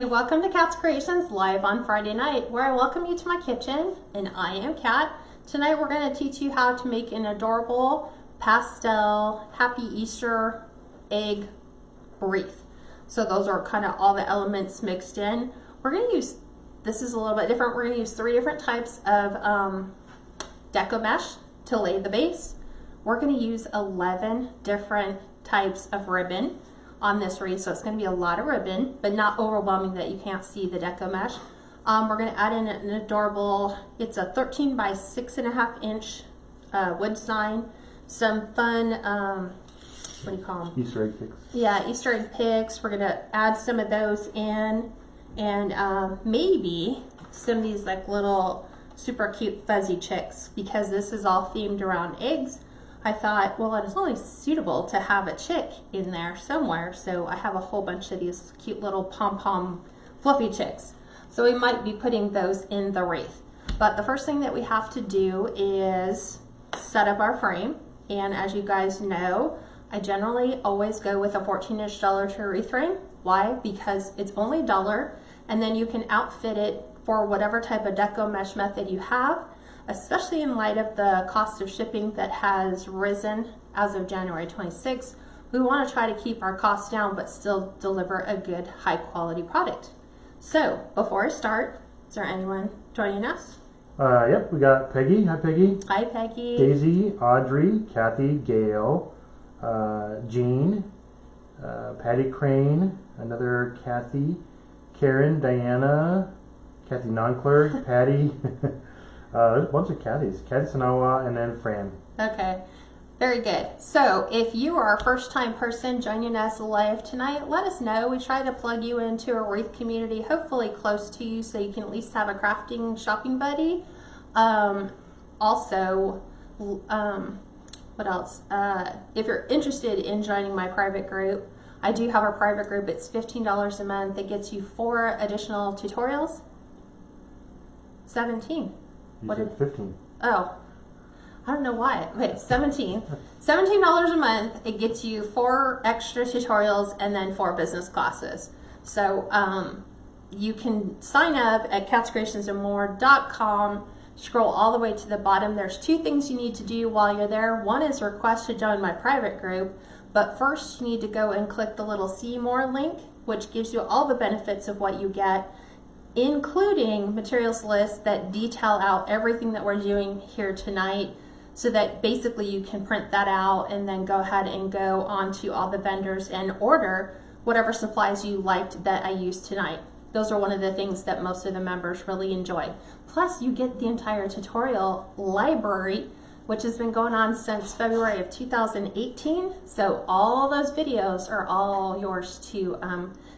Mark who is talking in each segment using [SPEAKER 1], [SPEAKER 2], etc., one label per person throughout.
[SPEAKER 1] Welcome to Kat's Creations live on Friday night, where I welcome you to my kitchen, and I am Kat. Tonight we're going to teach you how to make an adorable pastel Happy Easter egg wreath. So those are kind of all the elements mixed in. We're going to use, this is a little bit different, we're going to use 3 different types of Deco mesh to lay the base. We're going to use 11 different types of ribbon on this wreath, so it's going to be a lot of ribbon, but not overwhelming that you can't see the Deco mesh. We're going to add in an adorable, it's a 13 by 6.5 inch wood sign, some fun, what do you call them?
[SPEAKER 2] Easter egg picks.
[SPEAKER 1] Yeah, Easter egg picks. We're going to add some of those in, and maybe some of these like little super cute fuzzy chicks, because this is all themed around eggs. I thought, well, it is only suitable to have a chick in there somewhere, so I have a whole bunch of these cute little pom-pom fluffy chicks. So we might be putting those in the wreath. But the first thing that we have to do is set up our frame. And as you guys know, I generally always go with a 14-inch dollar tree wreath frame. Why? Because it's only $1, and then you can outfit it for whatever type of deco mesh method you have, especially in light of the cost of shipping that has risen as of January 26th. We want to try to keep our costs down but still deliver a good high quality product. So before I start, is there anyone joining us?
[SPEAKER 2] Yep, we got Peggy. Hi, Peggy.
[SPEAKER 1] Hi, Peggy.
[SPEAKER 2] Daisy, Audrey, Kathy, Gail, Jean, Patty Crane, another Kathy, Karen, Diana, Kathy Non-Clerk, Patty. There's a bunch of Kathys. Kathy Sanawa, and then Fran.
[SPEAKER 1] Okay, very good. So if you are a first-time person joining us live tonight, let us know. We try to plug you into a wreath community, hopefully close to you, so you can at least have a crafting shopping buddy. Also, what else? If you're interested in joining my private group, I do have a private group. It's $15 a month. It gets you 4 additional tutorials. 17.
[SPEAKER 2] You said 15.
[SPEAKER 1] Oh, I don't know why. Okay, 17. $17 a month. It gets you 4 extra tutorials and then 4 business classes. So you can sign up at KatsCreationsNMore.com. Scroll all the way to the bottom. There's 2 things you need to do while you're there. One is request to join my private group, but first you need to go and click the little See More link, which gives you all the benefits of what you get, including materials lists that detail out everything that we're doing here tonight, so that basically you can print that out and then go ahead and go on to all the vendors and order whatever supplies you liked that I used tonight. Those are one of the things that most of the members really enjoy. Plus you get the entire tutorial library, which has been going on since February of 2018. So all those videos are all yours to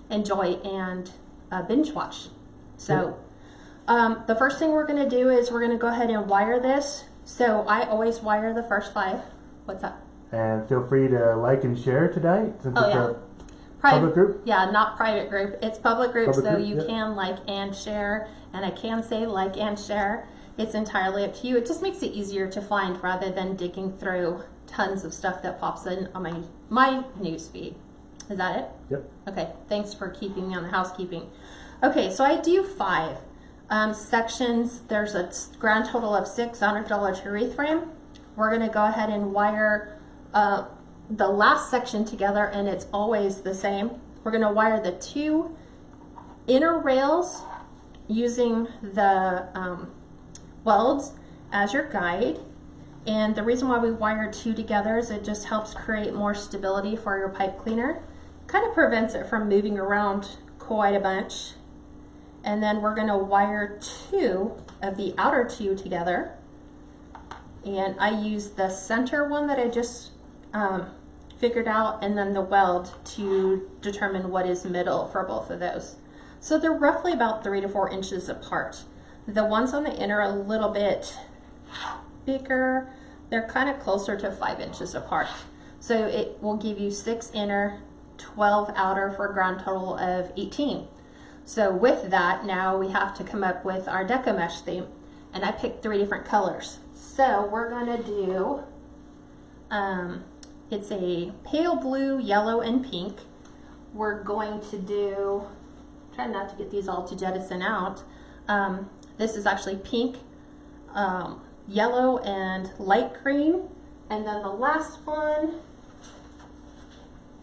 [SPEAKER 1] enjoy and binge watch. So the first thing we're going to do is we're going to go ahead and wire this. So I always wire the first 5. What's up?
[SPEAKER 2] And feel free to like and share tonight, since it's a public group.
[SPEAKER 1] Yeah, not private group. It's public group, so
[SPEAKER 2] group,
[SPEAKER 1] you can like and share. And I can say like and share. It's entirely up to you. It just makes it easier to find rather than digging through tons of stuff that pops in on my news feed. Is that it?
[SPEAKER 2] Yep.
[SPEAKER 1] Okay, thanks for keeping me on the housekeeping. Okay, so I do 5 sections. There's a grand total of 6 on a dollar tree wreath frame. We're going to go ahead and wire the last section together, and it's always the same. We're going to wire the 2 inner rails using the welds as your guide. And the reason why we wire 2 together is it just helps create more stability for your pipe cleaner. Kind of prevents it from moving around quite a bunch. And then we're going to wire 2 of the outer 2 together. And I use the center one that I just figured out, and then the weld to determine what is middle for both of those. So they're roughly about 3 to 4 inches apart. The ones on the inner are a little bit bigger. They're kind of closer to 5 inches apart. So it will give you 6 inner, 12 outer for a grand total of 18. So with that, now we have to come up with our deco mesh theme, and I picked 3 different colors. So we're going to do, it's a pale blue, yellow, and pink. We're going to do trying not to get these all to jettison out. This is actually pink, yellow, and light green. And then the last one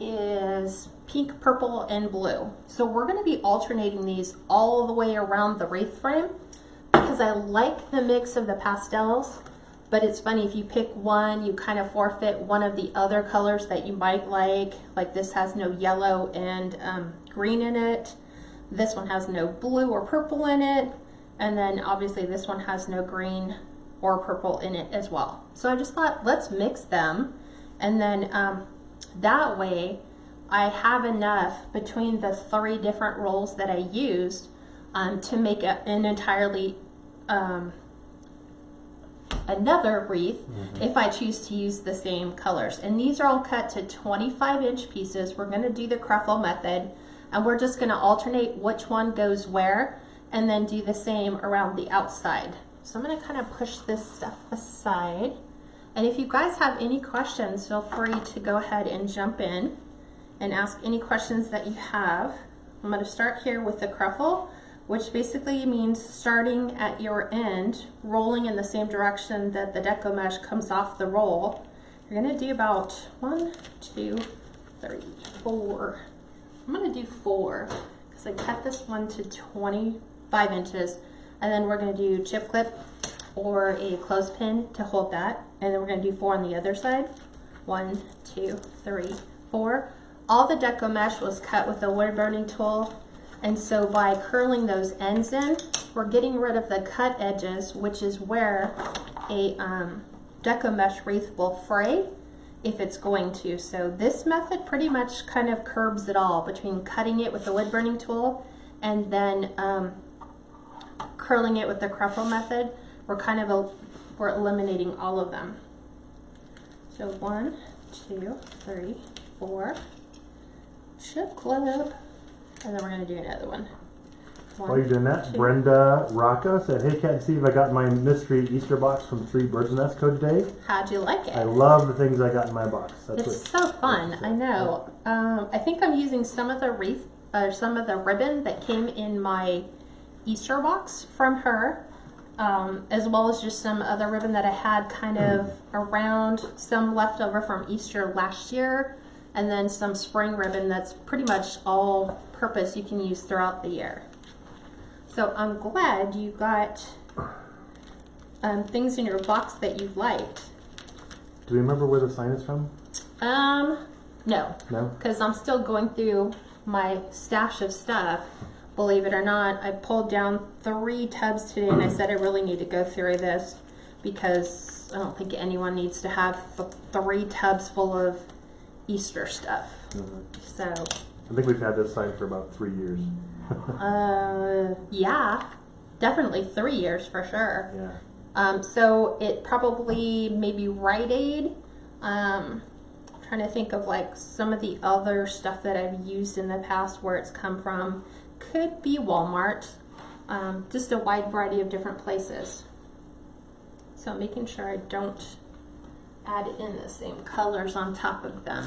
[SPEAKER 1] is pink, purple, and blue. So we're going to be alternating these all the way around the wreath frame because I like the mix of the pastels, but it's funny, if you pick one, you kind of forfeit one of the other colors that you might like. Like this has no yellow and green in it. This one has no blue or purple in it. And then obviously this one has no green or purple in it as well. So I just thought, let's mix them. And then that way I have enough between the 3 different rolls that I used to make an entirely another wreath if I choose to use the same colors. And these are all cut to 25-inch pieces. We're going to do the Cruffle method, and we're just going to alternate which one goes where, and then do the same around the outside. So I'm going to kind of push this stuff aside. And if you guys have any questions, feel free to go ahead and jump in and ask any questions that you have. I'm going to start here with the Cruffle, which basically means starting at your end, rolling in the same direction that the Deco mesh comes off the roll. You're going to do about 1, 2, 3, 4. I'm going to do 4 because I cut this one to 25 inches. And then we're going to do chip clip or a clothespin to hold that. And then we're going to do 4 on the other side. 1, 2, 3, 4. All the Deco mesh was cut with a wood burning tool. And so by curling those ends in, we're getting rid of the cut edges, which is where a Deco mesh wreath will fray if it's going to. So this method pretty much kind of curbs it all between cutting it with the wood burning tool and then curling it with the Cruffle method. We're eliminating all of them. So 1, 2, 3, 4. Chip clip. And then we're going to do another one.
[SPEAKER 2] While you're doing that, 2. Brenda Rocca said, "Hey, Kat and Steve, I got my mystery Easter box from 3 Birds Nest Co. today.
[SPEAKER 1] How'd you like it?
[SPEAKER 2] I love the things I got in my box."
[SPEAKER 1] It's so fun. I know. I think I'm using some of the wreath, some of the ribbon that came in my Easter box from her, as well as just some other ribbon that I had kind of around, some left over from Easter last year, and then some spring ribbon that's pretty much all purpose you can use throughout the year. So I'm glad you got things in your box that you liked.
[SPEAKER 2] Do you remember where the sign is from?
[SPEAKER 1] No.
[SPEAKER 2] No?
[SPEAKER 1] Because I'm still going through my stash of stuff. Believe it or not, I pulled down 3 tubs today and I said I really need to go through this because I don't think anyone needs to have 3 tubs full of Easter stuff. So
[SPEAKER 2] I think we've had this sign for about 3 years.
[SPEAKER 1] yeah, definitely 3 years for sure.
[SPEAKER 2] Yeah.
[SPEAKER 1] So it probably maybe Rite Aid. Trying to think of like some of the other stuff that I've used in the past where it's come from. Could be Walmart. Just a wide variety of different places. So making sure I don't add in the same colors on top of them.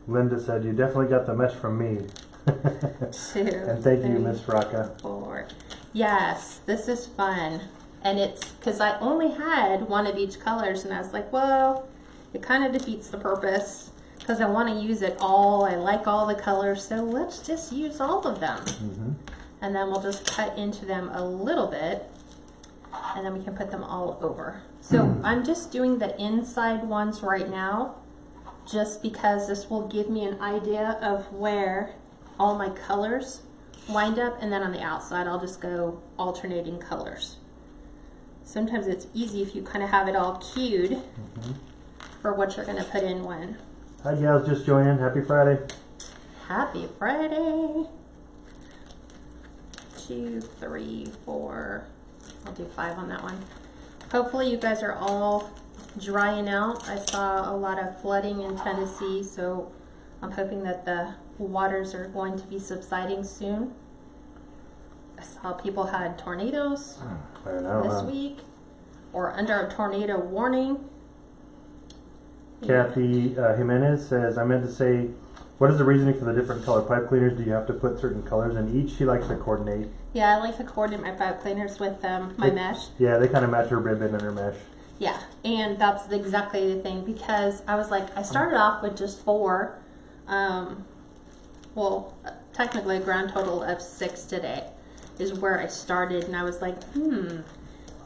[SPEAKER 2] Linda said, "You definitely got the mesh from me."
[SPEAKER 1] 2,
[SPEAKER 2] and thank
[SPEAKER 1] 3,
[SPEAKER 2] you, Miss Rocca.
[SPEAKER 1] 4. Yes, this is fun. And it's because I only had one of each colors and I was like, well, it kind of defeats the purpose because I want to use it all. I like all the colors, so let's just use all of them. And then we'll just cut into them a little bit and then we can put them all over. So I'm just doing the inside ones right now just because this will give me an idea of where all my colors wind up, and then on the outside I'll just go alternating colors. Sometimes it's easy if you kind of have it all cued for what you're going to put in when.
[SPEAKER 2] Hi gals, just joining. Happy Friday.
[SPEAKER 1] Happy Friday. 2, 3, 4. I'll do 5 on that one. Hopefully you guys are all drying out. I saw a lot of flooding in Tennessee, so I'm hoping that the waters are going to be subsiding soon. I saw people had tornadoes this week or under a tornado warning.
[SPEAKER 2] Kathy Jimenez says, "I meant to say What is the reasoning for the different color pipe cleaners? Do you have to put certain colors in each? She likes to coordinate.
[SPEAKER 1] Yeah, I like to coordinate my pipe cleaners with my mesh.
[SPEAKER 2] Yeah, they kind of match her ribbon and her mesh.
[SPEAKER 1] Yeah, and that's exactly the thing, because I was like, I started off with just 4. Well, technically a grand total of 6 today is where I started, and I was like,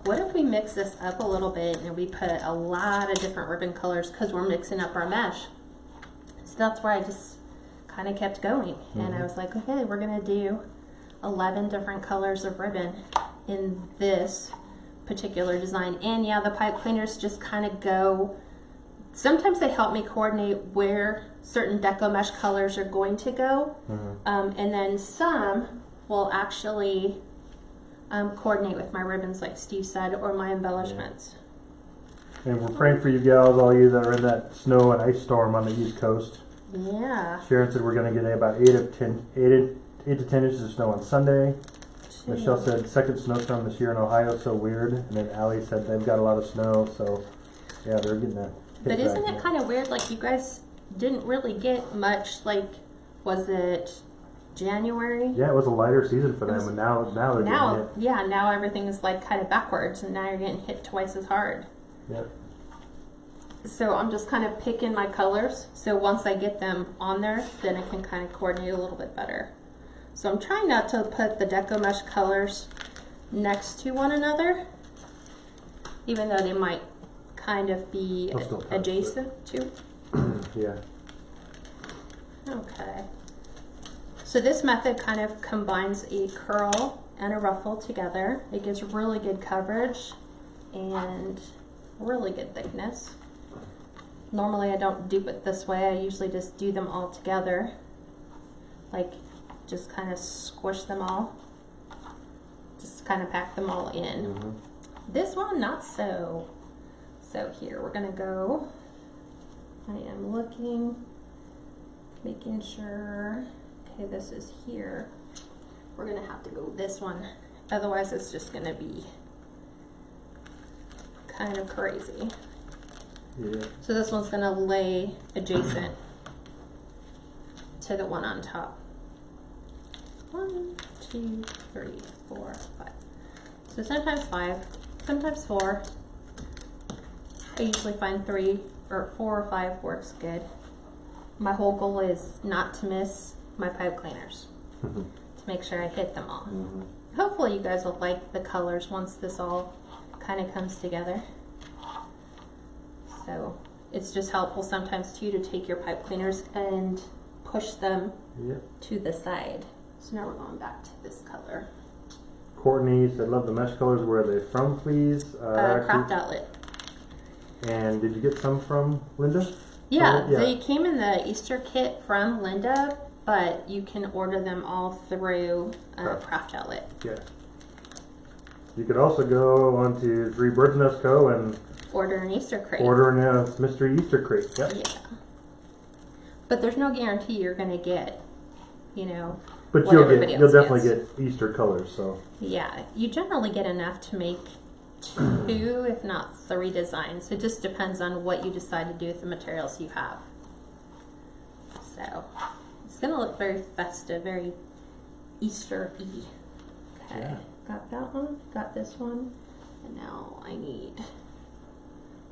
[SPEAKER 1] what if we mix this up a little bit and we put a lot of different ribbon colors because we're mixing up our mesh. So that's where I just kind of kept going, and I was like, okay, we're gonna do 11 different colors of ribbon in this particular design. And yeah, the pipe cleaners just kind of go, sometimes they help me coordinate where certain deco mesh colors are going to go, and then some will actually coordinate with my ribbons, like Steve said, or my embellishments.
[SPEAKER 2] And we're praying for you gals, all you that are in that snow and ice storm on the East Coast.
[SPEAKER 1] Yeah.
[SPEAKER 2] Sharon said we're going to get about 8 to 10 inches of snow on Sunday. Michelle said second snowstorm this year in Ohio, so weird. And then Allie said they've got a lot of snow, so yeah, they're getting that.
[SPEAKER 1] But isn't it kind of weird? Like, you guys didn't really get much. Like, was it January?
[SPEAKER 2] Yeah, it was a lighter season for them, and now they're getting hit.
[SPEAKER 1] Yeah, now everything is like kind of backwards, and now you're getting hit twice as hard.
[SPEAKER 2] Yep.
[SPEAKER 1] So I'm just kind of picking my colors. So once I get them on there, then I can kind of coordinate a little bit better. So I'm trying not to put the deco mesh colors next to one another, even though they might kind of be adjacent to.
[SPEAKER 2] Yeah.
[SPEAKER 1] Okay. So this method kind of combines a curl and a ruffle together. It gives really good coverage and really good thickness. Normally I don't do it this way. I usually just do them all together. Like, just kind of squish them all. Just kind of pack them all in. This one, not so. So here, we're gonna go. I am looking, making sure, okay, this is here. We're gonna have to go this one. Otherwise it's just gonna be kind of crazy.
[SPEAKER 2] Yeah.
[SPEAKER 1] So this one's gonna lay adjacent to the one on top. 1, 2, 3, 4, 5. So sometimes 5, sometimes 4. I usually find 3 or 4 or 5 works good. My whole goal is not to miss my pipe cleaners, to make sure I hit them all. Hopefully you guys will like the colors once this all kind of comes together. So it's just helpful sometimes too to take your pipe cleaners and push them to the side. So now we're going back to this color.
[SPEAKER 2] Courtney said, love the mesh colors. Where are they from, please?
[SPEAKER 1] Craft Outlet.
[SPEAKER 2] And did you get some from Linda?
[SPEAKER 1] Yeah, they came in the Easter kit from Linda, but you can order them all through Craft Outlet.
[SPEAKER 2] Yeah. You could also go onto 3 Birds Nest Co. and
[SPEAKER 1] order an Easter crate.
[SPEAKER 2] Order a mystery Easter crate. Yep.
[SPEAKER 1] Yeah. But there's no guarantee you're going to get, you know,
[SPEAKER 2] but
[SPEAKER 1] what
[SPEAKER 2] you'll definitely get Easter colors. So
[SPEAKER 1] yeah, you generally get enough to make 2, if not 3 designs. It just depends on what you decide to do with the materials you have. So it's going to look very festive, very Easter-y. Okay,
[SPEAKER 2] yeah.
[SPEAKER 1] Got that one, got this one, and now I need,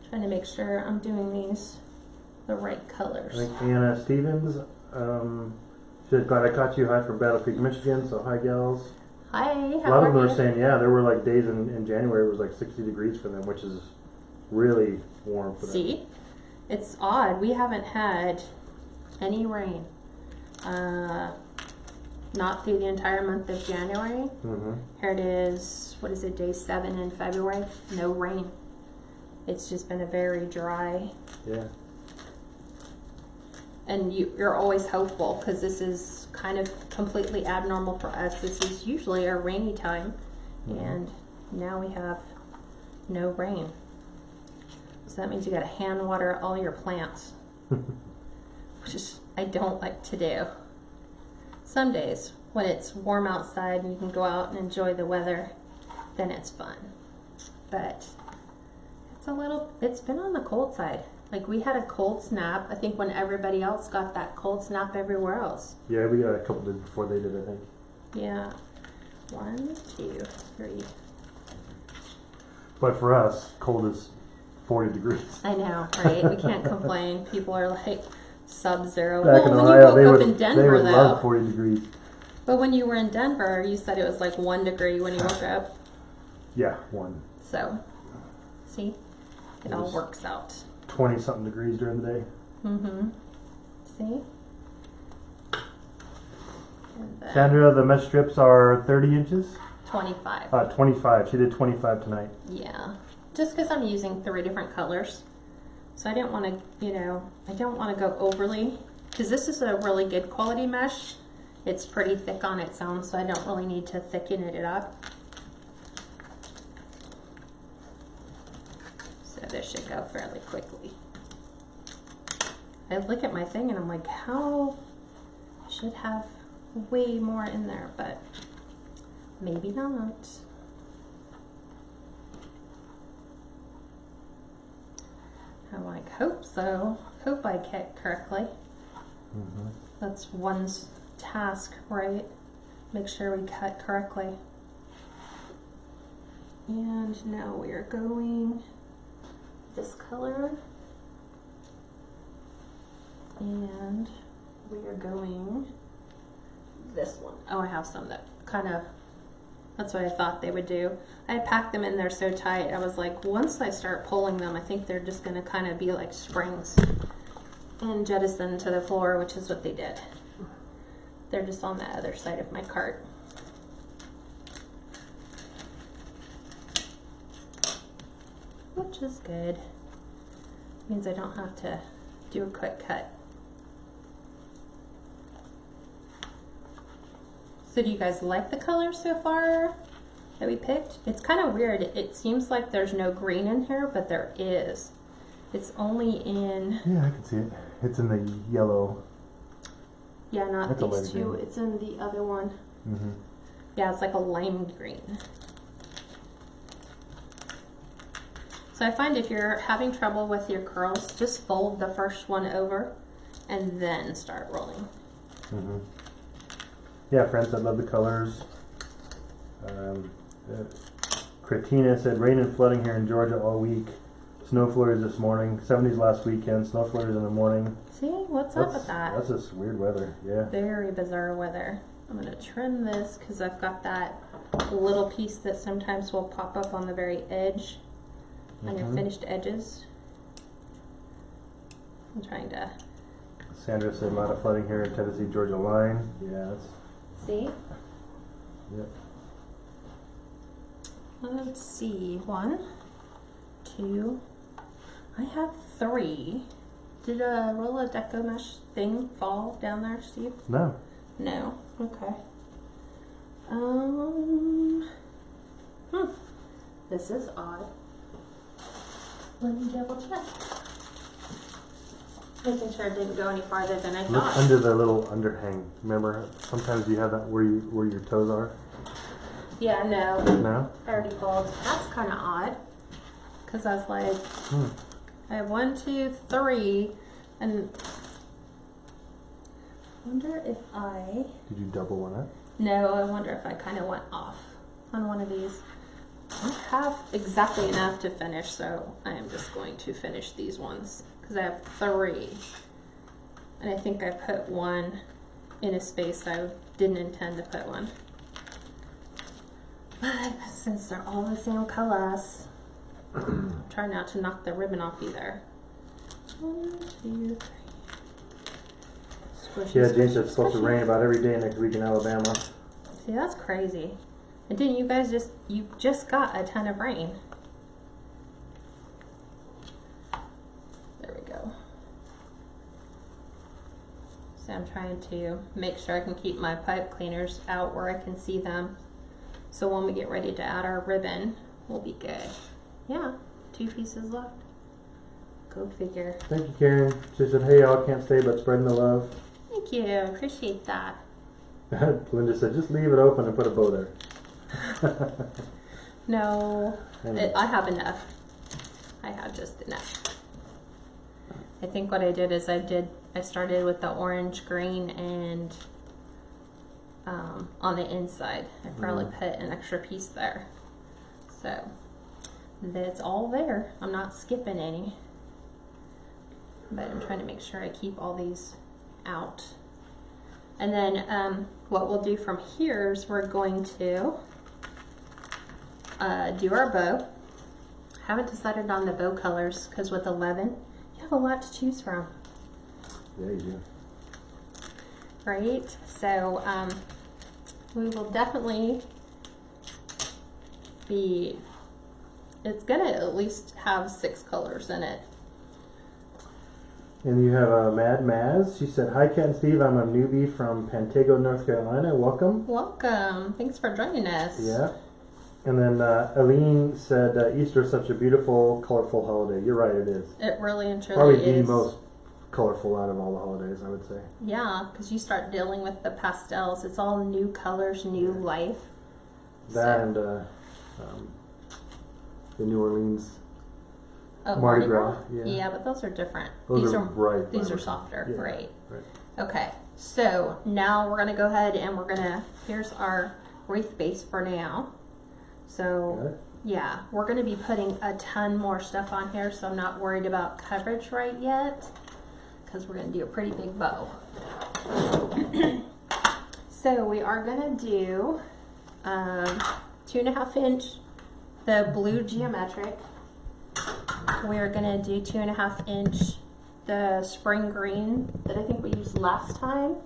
[SPEAKER 1] trying to make sure I'm doing these the right colors.
[SPEAKER 2] I think Anna Stevens, she said, glad I caught you. Hi from Battle Creek, Michigan. So hi, gals.
[SPEAKER 1] Hi,
[SPEAKER 2] A lot of them are saying, yeah, there were like days in January it was like 60 degrees for them, which is really warm for them.
[SPEAKER 1] See, it's odd. We haven't had any rain. Not through the entire month of January. Here it is, what is it, day 7 in February? No rain. It's just been a very dry.
[SPEAKER 2] Yeah.
[SPEAKER 1] And you're always hopeful, because this is kind of completely abnormal for us. This is usually our rainy time, and now we have no rain. So that means you got to hand water all your plants, which is, I don't like to do. Some days when it's warm outside and you can go out and enjoy the weather, then it's fun. But it's been on the cold side. Like we had a cold snap, I think when everybody else got that cold snap everywhere else.
[SPEAKER 2] Yeah, we got a couple days before they did, I think.
[SPEAKER 1] Yeah. 1, 2, 3.
[SPEAKER 2] But for us, cold is 40 degrees.
[SPEAKER 1] I know, right? We can't complain. People are like sub-zero.
[SPEAKER 2] Back in
[SPEAKER 1] Well, when
[SPEAKER 2] Ohio,
[SPEAKER 1] you
[SPEAKER 2] they
[SPEAKER 1] woke up
[SPEAKER 2] would,
[SPEAKER 1] in Denver,
[SPEAKER 2] they would
[SPEAKER 1] though.
[SPEAKER 2] love 40 degrees.
[SPEAKER 1] But when you were in Denver, you said it was like 1 degree when you woke up.
[SPEAKER 2] Yeah, 1.
[SPEAKER 1] So, see? It all works out.
[SPEAKER 2] 20-something degrees during the day.
[SPEAKER 1] Mm-hmm. See? And then
[SPEAKER 2] Sandra, the mesh strips are 30 inches?
[SPEAKER 1] 25.
[SPEAKER 2] 25. She did 25 tonight.
[SPEAKER 1] Yeah. Just because I'm using 3 different colors. So I didn't want to, you know, I don't want to go overly, because this is a really good quality mesh. It's pretty thick on its own, so I don't really need to thicken it up. So this should go fairly quickly. I look at my thing and I'm like, how? I should have way more in there, but maybe not. I'm like, hope so. Hope I cut correctly.
[SPEAKER 2] Mm-hmm.
[SPEAKER 1] That's one's task, right? Make sure we cut correctly. And now we are going this color. And we are going this one. Oh, I have some that kind of, that's what I thought they would do. I packed them in there so tight. I was like, once I start pulling them, I think they're just gonna kind of be like springs and jettison to the floor, which is what they did. They're just on the other side of my cart. Which is good. Means I don't have to do a quick cut. So do you guys like the colors so far that we picked? It's kind of weird. It seems like there's no green in here, but there is. It's only in...
[SPEAKER 2] Yeah, I can see it. It's in the yellow.
[SPEAKER 1] Yeah, not
[SPEAKER 2] That's a
[SPEAKER 1] these
[SPEAKER 2] light
[SPEAKER 1] two.
[SPEAKER 2] green.
[SPEAKER 1] It's in the other one.
[SPEAKER 2] Mm-hmm.
[SPEAKER 1] Yeah, it's like a lime green. So I find if you're having trouble with your curls, just fold the first one over and then start rolling.
[SPEAKER 2] Mm-hmm. Yeah, friends, I love the colors. Cretina said, rain and flooding here in Georgia all week. Snow flurries this morning. 70s last weekend. Snow flurries in the morning.
[SPEAKER 1] See, what's up with that?
[SPEAKER 2] That's just weird weather, yeah.
[SPEAKER 1] Very bizarre weather. I'm going to trim this because I've got that little piece that sometimes will pop up on the very edge, on your finished edges. I'm trying to...
[SPEAKER 2] Sandra said, a lot of flooding here in Tennessee, Georgia line. Yeah, that's...
[SPEAKER 1] See?
[SPEAKER 2] Yep.
[SPEAKER 1] Let's see. 1, 2. I have 3. Did a roll of Deco mesh thing fall down there, Steve?
[SPEAKER 2] No.
[SPEAKER 1] No. Okay. This is odd. Let me double check. Making sure it didn't go any farther than I
[SPEAKER 2] Look
[SPEAKER 1] thought.
[SPEAKER 2] under the little underhang. Remember, sometimes you have that where your toes are?
[SPEAKER 1] Yeah, no.
[SPEAKER 2] No?
[SPEAKER 1] I already pulled. That's kind of odd. Because I was like, I have 1, 2, 3, and I wonder if I...
[SPEAKER 2] Did you double one up?
[SPEAKER 1] No, I wonder if I kind of went off on one of these. I have exactly enough to finish, so I am just going to finish these ones. Because I have 3. And I think I put 1 in a space I didn't intend to put 1. But since they're all the same colors, try not to knock the ribbon off either. 1, 2, 3. Squishy,
[SPEAKER 2] Yeah, James said
[SPEAKER 1] squishy,
[SPEAKER 2] it's supposed to
[SPEAKER 1] squishy.
[SPEAKER 2] rain about every day next week in Alabama.
[SPEAKER 1] See, that's crazy. And didn't you guys you just got a ton of rain. There we go. So I'm trying to make sure I can keep my pipe cleaners out where I can see them. So when we get ready to add our ribbon, we'll be good. Yeah, 2 pieces left. Go figure.
[SPEAKER 2] Thank you, Karen. She said, hey, y'all, can't stay, but spreading the love.
[SPEAKER 1] Thank you, appreciate that.
[SPEAKER 2] Linda said, just leave it open and put a bow there.
[SPEAKER 1] No,
[SPEAKER 2] Anyway.
[SPEAKER 1] I have enough. I have just enough. I think what I did is I started with the orange, green, and on the inside. I probably put an extra piece there. So that's all there. I'm not skipping any. But I'm trying to make sure I keep all these out. And then what we'll do from here is we're going to do our bow. Haven't decided on the bow colors because with 11, you have a lot to choose from.
[SPEAKER 2] Yeah, you do.
[SPEAKER 1] Right? So we will definitely be, it's gonna at least have 6 colors in it.
[SPEAKER 2] And you have Mad Maz. She said, "Hi, Kat and Steve. I'm a newbie from Pantego, North Carolina. Welcome."
[SPEAKER 1] Welcome. Thanks for joining us.
[SPEAKER 2] Yeah. And then Aline said, "Easter is such a beautiful, colorful holiday." You're right, it is.
[SPEAKER 1] It really and truly
[SPEAKER 2] Probably
[SPEAKER 1] is.
[SPEAKER 2] the most colorful out of all the holidays, I would say.
[SPEAKER 1] Yeah, because you start dealing with the pastels. It's all new colors, new life.
[SPEAKER 2] That
[SPEAKER 1] So-
[SPEAKER 2] and the New Orleans
[SPEAKER 1] Oh,
[SPEAKER 2] Mardi Gras. Yeah.
[SPEAKER 1] Yeah, but those are different.
[SPEAKER 2] Those
[SPEAKER 1] These
[SPEAKER 2] are bright.
[SPEAKER 1] These are
[SPEAKER 2] vibrant.
[SPEAKER 1] softer,
[SPEAKER 2] Yeah,
[SPEAKER 1] right?
[SPEAKER 2] right.
[SPEAKER 1] Okay, so now we're gonna go ahead and here's our wreath base for now. So
[SPEAKER 2] Got it?
[SPEAKER 1] yeah, we're gonna be putting a ton more stuff on here, so I'm not worried about coverage right yet, because we're gonna do a pretty big bow. So we are gonna do 2.5 inch, the blue geometric. We are gonna do 2.5 inch, the spring green that I think we used last time.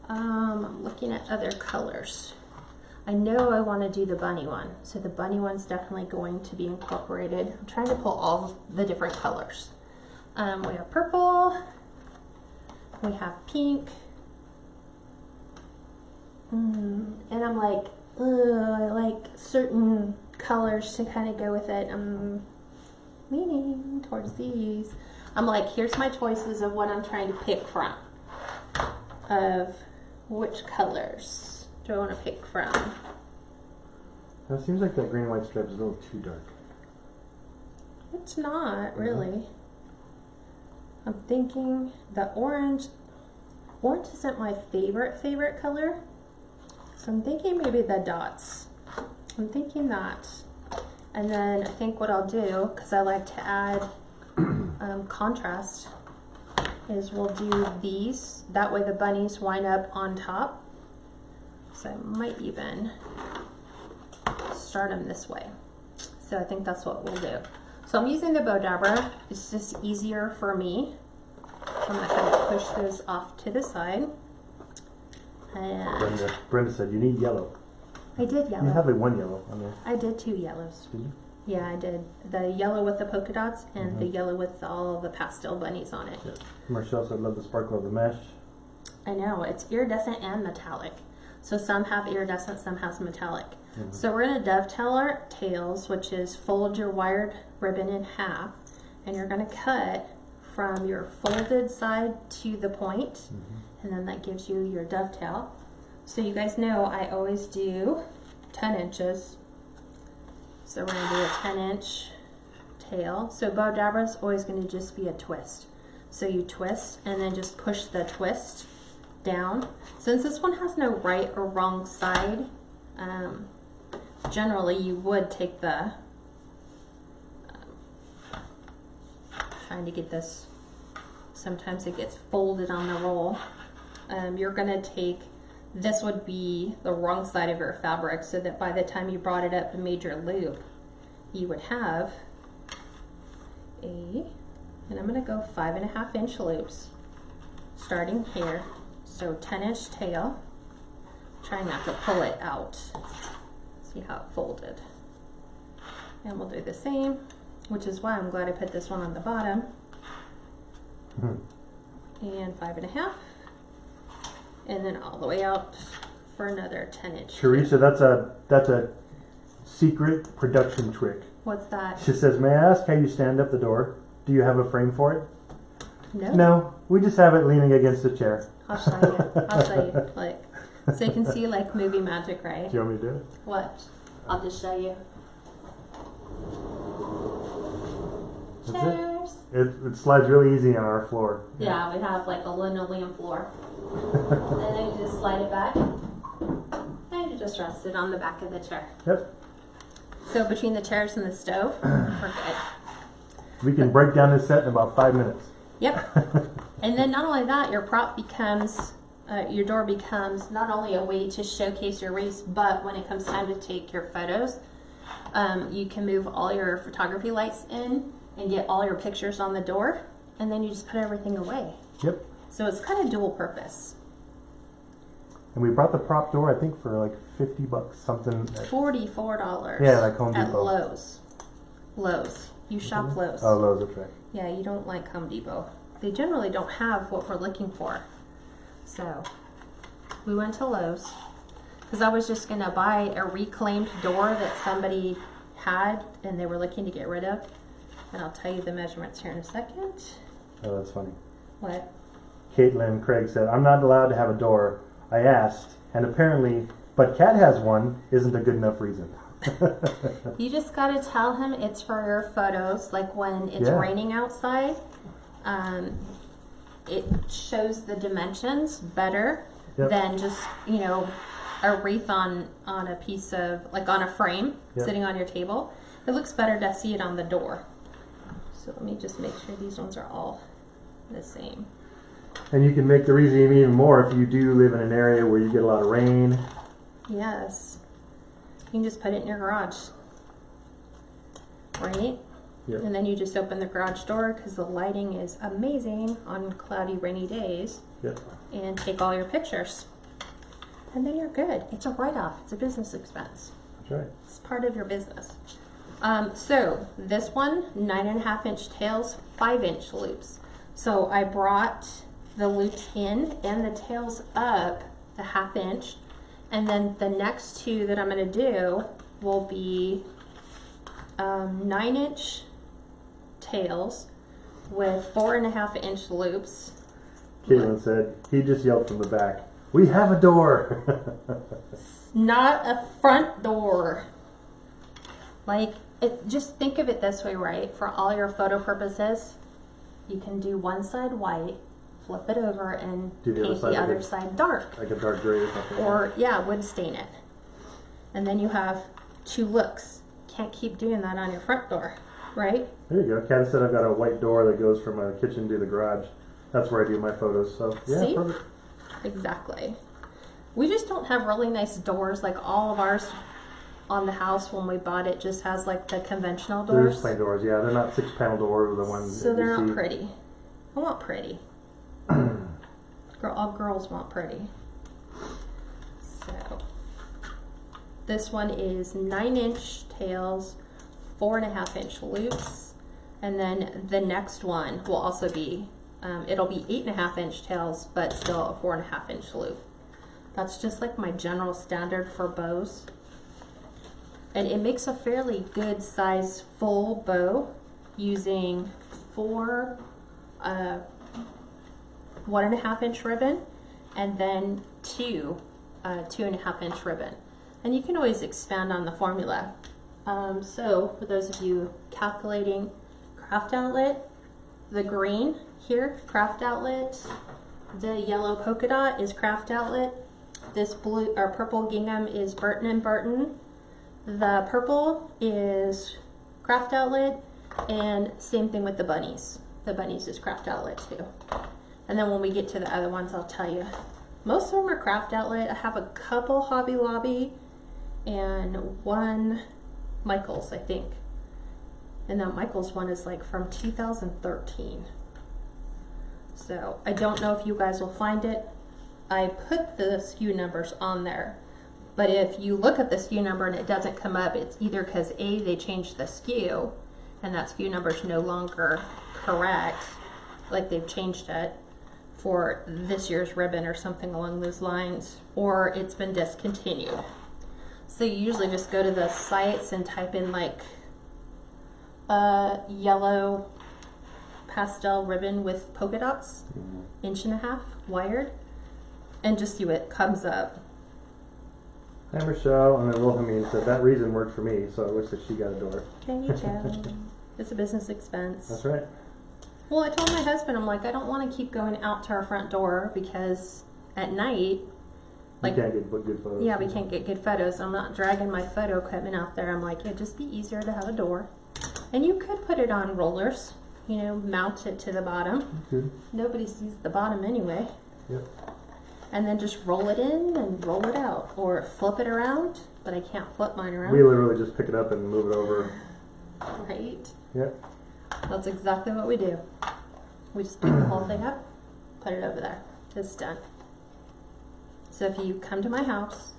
[SPEAKER 1] I'm looking at other colors. I know I want to do the bunny one, so the bunny one's definitely going to be incorporated. I'm trying to pull all the different colors. We have purple, we have pink, and I'm like, I like certain colors to kind of go with it. I'm leaning towards these. I'm like, here's my choices of what I'm trying to pick from, of which colors do I want to pick from.
[SPEAKER 2] Now, it seems like that green and white stripe is a little too dark.
[SPEAKER 1] It's not really. I'm thinking the orange isn't my favorite color, so I'm thinking maybe the dots. I'm thinking that. And then I think what I'll do, because I like to add contrast, is we'll do these. That way the bunnies wind up on top. So I might even start them this way. So I think that's what we'll do. So I'm using the bow dabber. It's just easier for me. I'm going to kind of push those off to the side. And
[SPEAKER 2] Brenda said, "You need yellow."
[SPEAKER 1] I did yellow.
[SPEAKER 2] You have like one yellow on there.
[SPEAKER 1] I did 2 yellows.
[SPEAKER 2] Did you?
[SPEAKER 1] Yeah, I did. The yellow with the polka dots and the yellow with all the pastel bunnies on it.
[SPEAKER 2] Yeah. Marcel said, "Love the sparkle of the mesh."
[SPEAKER 1] I know, it's iridescent and metallic. So some have iridescent, some has metallic. So we're going to dovetail our tails, which is fold your wired ribbon in half, and you're going to cut from your folded side to the point, and then that gives you your dovetail. So you guys know I always do 10 inches. So we're going to do a 10-inch tail. So bow dabber is always going to just be a twist. So you twist and then just push the twist down. Since this one has no right or wrong side, generally you would take the, trying to get this, sometimes it gets folded on the roll. You're going to take, this would be the wrong side of your fabric, so that by the time you brought it up and made your loop, you would have and I'm going to go 5.5 inch loops starting here. So 10-inch tail, trying not to pull it out. See how it folded. And we'll do the same, which is why I'm glad I put this one on the bottom. And 5.5, and then all the way out for another 10-inch.
[SPEAKER 2] Teresa, that's a secret production trick.
[SPEAKER 1] What's that?
[SPEAKER 2] She says, "May I ask how you stand up the door? Do you have a frame for it?"
[SPEAKER 1] No.
[SPEAKER 2] No, we just have it leaning against the chair.
[SPEAKER 1] I'll show you. I'll show you. Like, so you can see like movie magic, right?
[SPEAKER 2] Do you want me to do it?
[SPEAKER 1] What? I'll just show you.
[SPEAKER 2] That's it? It slides really easy on our floor.
[SPEAKER 1] Yeah, we have like a linoleum floor. And then you just slide it back. And you just rest it on the back of the chair.
[SPEAKER 2] Yep.
[SPEAKER 1] So between the chairs and the stove, we're good.
[SPEAKER 2] We can break down this set in about 5 minutes.
[SPEAKER 1] Yep. And then not only that, your prop becomes, your door becomes not only a way to showcase your wreaths, but when it comes time to take your photos, you can move all your photography lights in and get all your pictures on the door, and then you just put everything away.
[SPEAKER 2] Yep.
[SPEAKER 1] So it's kind of dual purpose.
[SPEAKER 2] And we brought the prop door, I think, for like $50, something.
[SPEAKER 1] $44.
[SPEAKER 2] Yeah, like Home
[SPEAKER 1] at
[SPEAKER 2] Depot.
[SPEAKER 1] Lowe's. Lowe's. You shop Lowe's.
[SPEAKER 2] Oh, Lowe's, that's right.
[SPEAKER 1] Yeah, you don't like Home Depot. They generally don't have what we're looking for. So we went to Lowe's because I was just going to buy a reclaimed door that somebody had and they were looking to get rid of. And I'll tell you the measurements here in a second.
[SPEAKER 2] Oh, that's funny.
[SPEAKER 1] What?
[SPEAKER 2] Caitlin Craig said, I'm not allowed to have a door. I asked, and apparently, but Kat has one, isn't a good enough reason.
[SPEAKER 1] You just got to tell him it's for your photos, like when it's
[SPEAKER 2] Yeah.
[SPEAKER 1] raining outside. It shows the dimensions better
[SPEAKER 2] Yep.
[SPEAKER 1] than just, you know, a wreath on a piece of, like on a frame,
[SPEAKER 2] Yep.
[SPEAKER 1] sitting on your table. It looks better to see it on the door. So let me just make sure these ones are all the same.
[SPEAKER 2] And you can make the reason even more if you do live in an area where you get a lot of rain.
[SPEAKER 1] Yes. You can just put it in your garage. Right?
[SPEAKER 2] Yep.
[SPEAKER 1] And then you just open the garage door because the lighting is amazing on cloudy, rainy days.
[SPEAKER 2] Yep.
[SPEAKER 1] And take all your pictures. And then you're good. It's a write-off. It's a business expense.
[SPEAKER 2] That's right.
[SPEAKER 1] It's part of your business. So this one, 9.5-inch tails, 5-inch loops. So I brought the loops in and the tails up the 1/2 inch. And then the next two that I'm going to do will be 9-inch tails with 4.5-inch loops.
[SPEAKER 2] Caitlin said, he just yelled from the back, we have a door.
[SPEAKER 1] Not a front door. Like, just think of it this way, right? For all your photo purposes, you can do one side white, flip it over, and
[SPEAKER 2] Do the other
[SPEAKER 1] paint
[SPEAKER 2] side
[SPEAKER 1] the
[SPEAKER 2] like
[SPEAKER 1] other
[SPEAKER 2] a-
[SPEAKER 1] side dark.
[SPEAKER 2] Like a dark gray or something.
[SPEAKER 1] Or, yeah, wood stain it. And then you have two looks. Can't keep doing that on your front door, right?
[SPEAKER 2] There you go. Kat said I've got a white door that goes from a kitchen to the garage. That's where I do my photos. So, yeah,
[SPEAKER 1] See?
[SPEAKER 2] perfect.
[SPEAKER 1] Exactly. We just don't have really nice doors. Like all of ours on the house when we bought it just has like the conventional
[SPEAKER 2] They're
[SPEAKER 1] doors.
[SPEAKER 2] just plain doors. Yeah, they're not 6-panel doors, the ones
[SPEAKER 1] So
[SPEAKER 2] that
[SPEAKER 1] they're
[SPEAKER 2] you
[SPEAKER 1] not
[SPEAKER 2] see.
[SPEAKER 1] pretty. I want pretty. All girls want pretty. So this one is 9-inch tails, 4.5-inch loops, and then the next one will also be it'll be 8.5-inch tails, but still a 4.5-inch loop. That's just like my general standard for bows. And it makes a fairly good size full bow using 4 1.5-inch ribbon and then 2 2.5-inch ribbon. And you can always expand on the formula. So for those of you calculating craft outlet, the green here, craft outlet, the yellow polka dot is craft outlet, this blue or purple gingham is Burton and Burton, the purple is craft outlet, and same thing with the bunnies. The bunnies is craft outlet too. And then when we get to the other ones, I'll tell you. Most of them are craft outlet. I have a couple Hobby Lobby and one Michaels, I think. And that Michaels one is like from 2013. So I don't know if you guys will find it. I put the SKU numbers on there. But if you look at the SKU number and it doesn't come up, it's either because A, they changed the SKU and that SKU number is no longer correct, like they've changed it for this year's ribbon or something along those lines, or it's been discontinued. So you usually just go to the sites and type in like yellow pastel ribbon with polka dots, 1.5 inch wired, and just see what comes up.
[SPEAKER 2] Hi Michelle, and then Wilhelmine said that reason worked for me, so I wish that she got a door.
[SPEAKER 1] There you go. It's a business expense.
[SPEAKER 2] That's right.
[SPEAKER 1] Well, I told my husband, I'm like, I don't want to keep going out to our front door because at night, like,
[SPEAKER 2] you can't get good photos.
[SPEAKER 1] yeah, we can't get good photos. I'm not dragging my photo equipment out there. I'm like, it'd just be easier to have a door. And you could put it on rollers, you know, mount it to the bottom.
[SPEAKER 2] Good.
[SPEAKER 1] Nobody sees the bottom anyway.
[SPEAKER 2] Yep.
[SPEAKER 1] And then just roll it in and roll it out. Or flip it around, but I can't flip mine around.
[SPEAKER 2] We literally just pick it up and move it over.
[SPEAKER 1] Right?
[SPEAKER 2] Yep.
[SPEAKER 1] That's exactly what we do. We just pick the whole thing up, put it over there. It's done. So if you come to my house,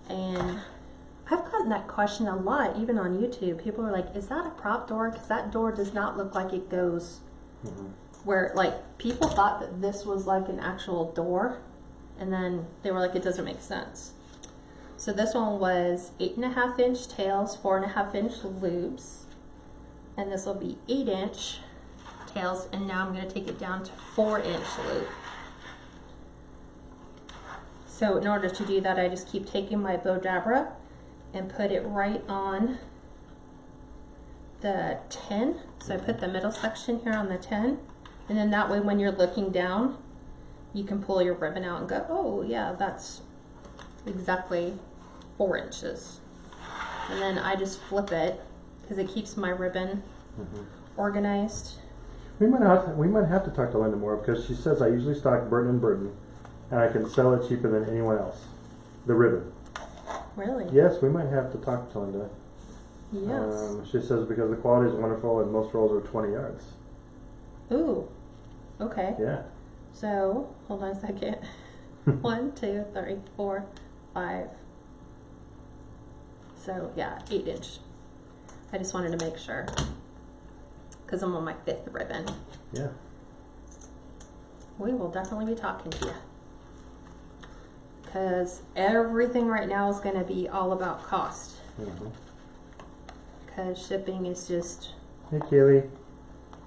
[SPEAKER 1] and I've gotten that question a lot, even on YouTube. People are like, is that a prop door? Because that door does not look like it goes where, like, people thought that this was like an actual door, and then they were like, it doesn't make sense. So this one was 8.5 inch tails, 4.5 inch loops, and this will be 8 inch tails, and now I'm going to take it down to 4 inch loop. So in order to do that, I just keep taking my bow dabra and put it right on the 10. So I put the middle section here on the 10, and then that way when you're looking down, you can pull your ribbon out and go, oh yeah, that's exactly 4 inches. And then I just flip it because it keeps my ribbon organized.
[SPEAKER 2] We might have to talk to Linda more, because she says I usually stock Brighten, and I can sell it cheaper than anyone else. The ribbon.
[SPEAKER 1] Really?
[SPEAKER 2] Yes, we might have to talk to Linda.
[SPEAKER 1] Yes.
[SPEAKER 2] She says because the quality is wonderful and most rolls are 20 yards.
[SPEAKER 1] Ooh. Okay.
[SPEAKER 2] Yeah.
[SPEAKER 1] So, hold on a second. 1, 2, 3, 4, 5. So, yeah, 8 inch. I just wanted to make sure, because I'm on my 5th ribbon.
[SPEAKER 2] Yeah.
[SPEAKER 1] We will definitely be talking to you, because everything right now is going to be all about cost, because shipping is just...
[SPEAKER 2] Hey, Kaylee.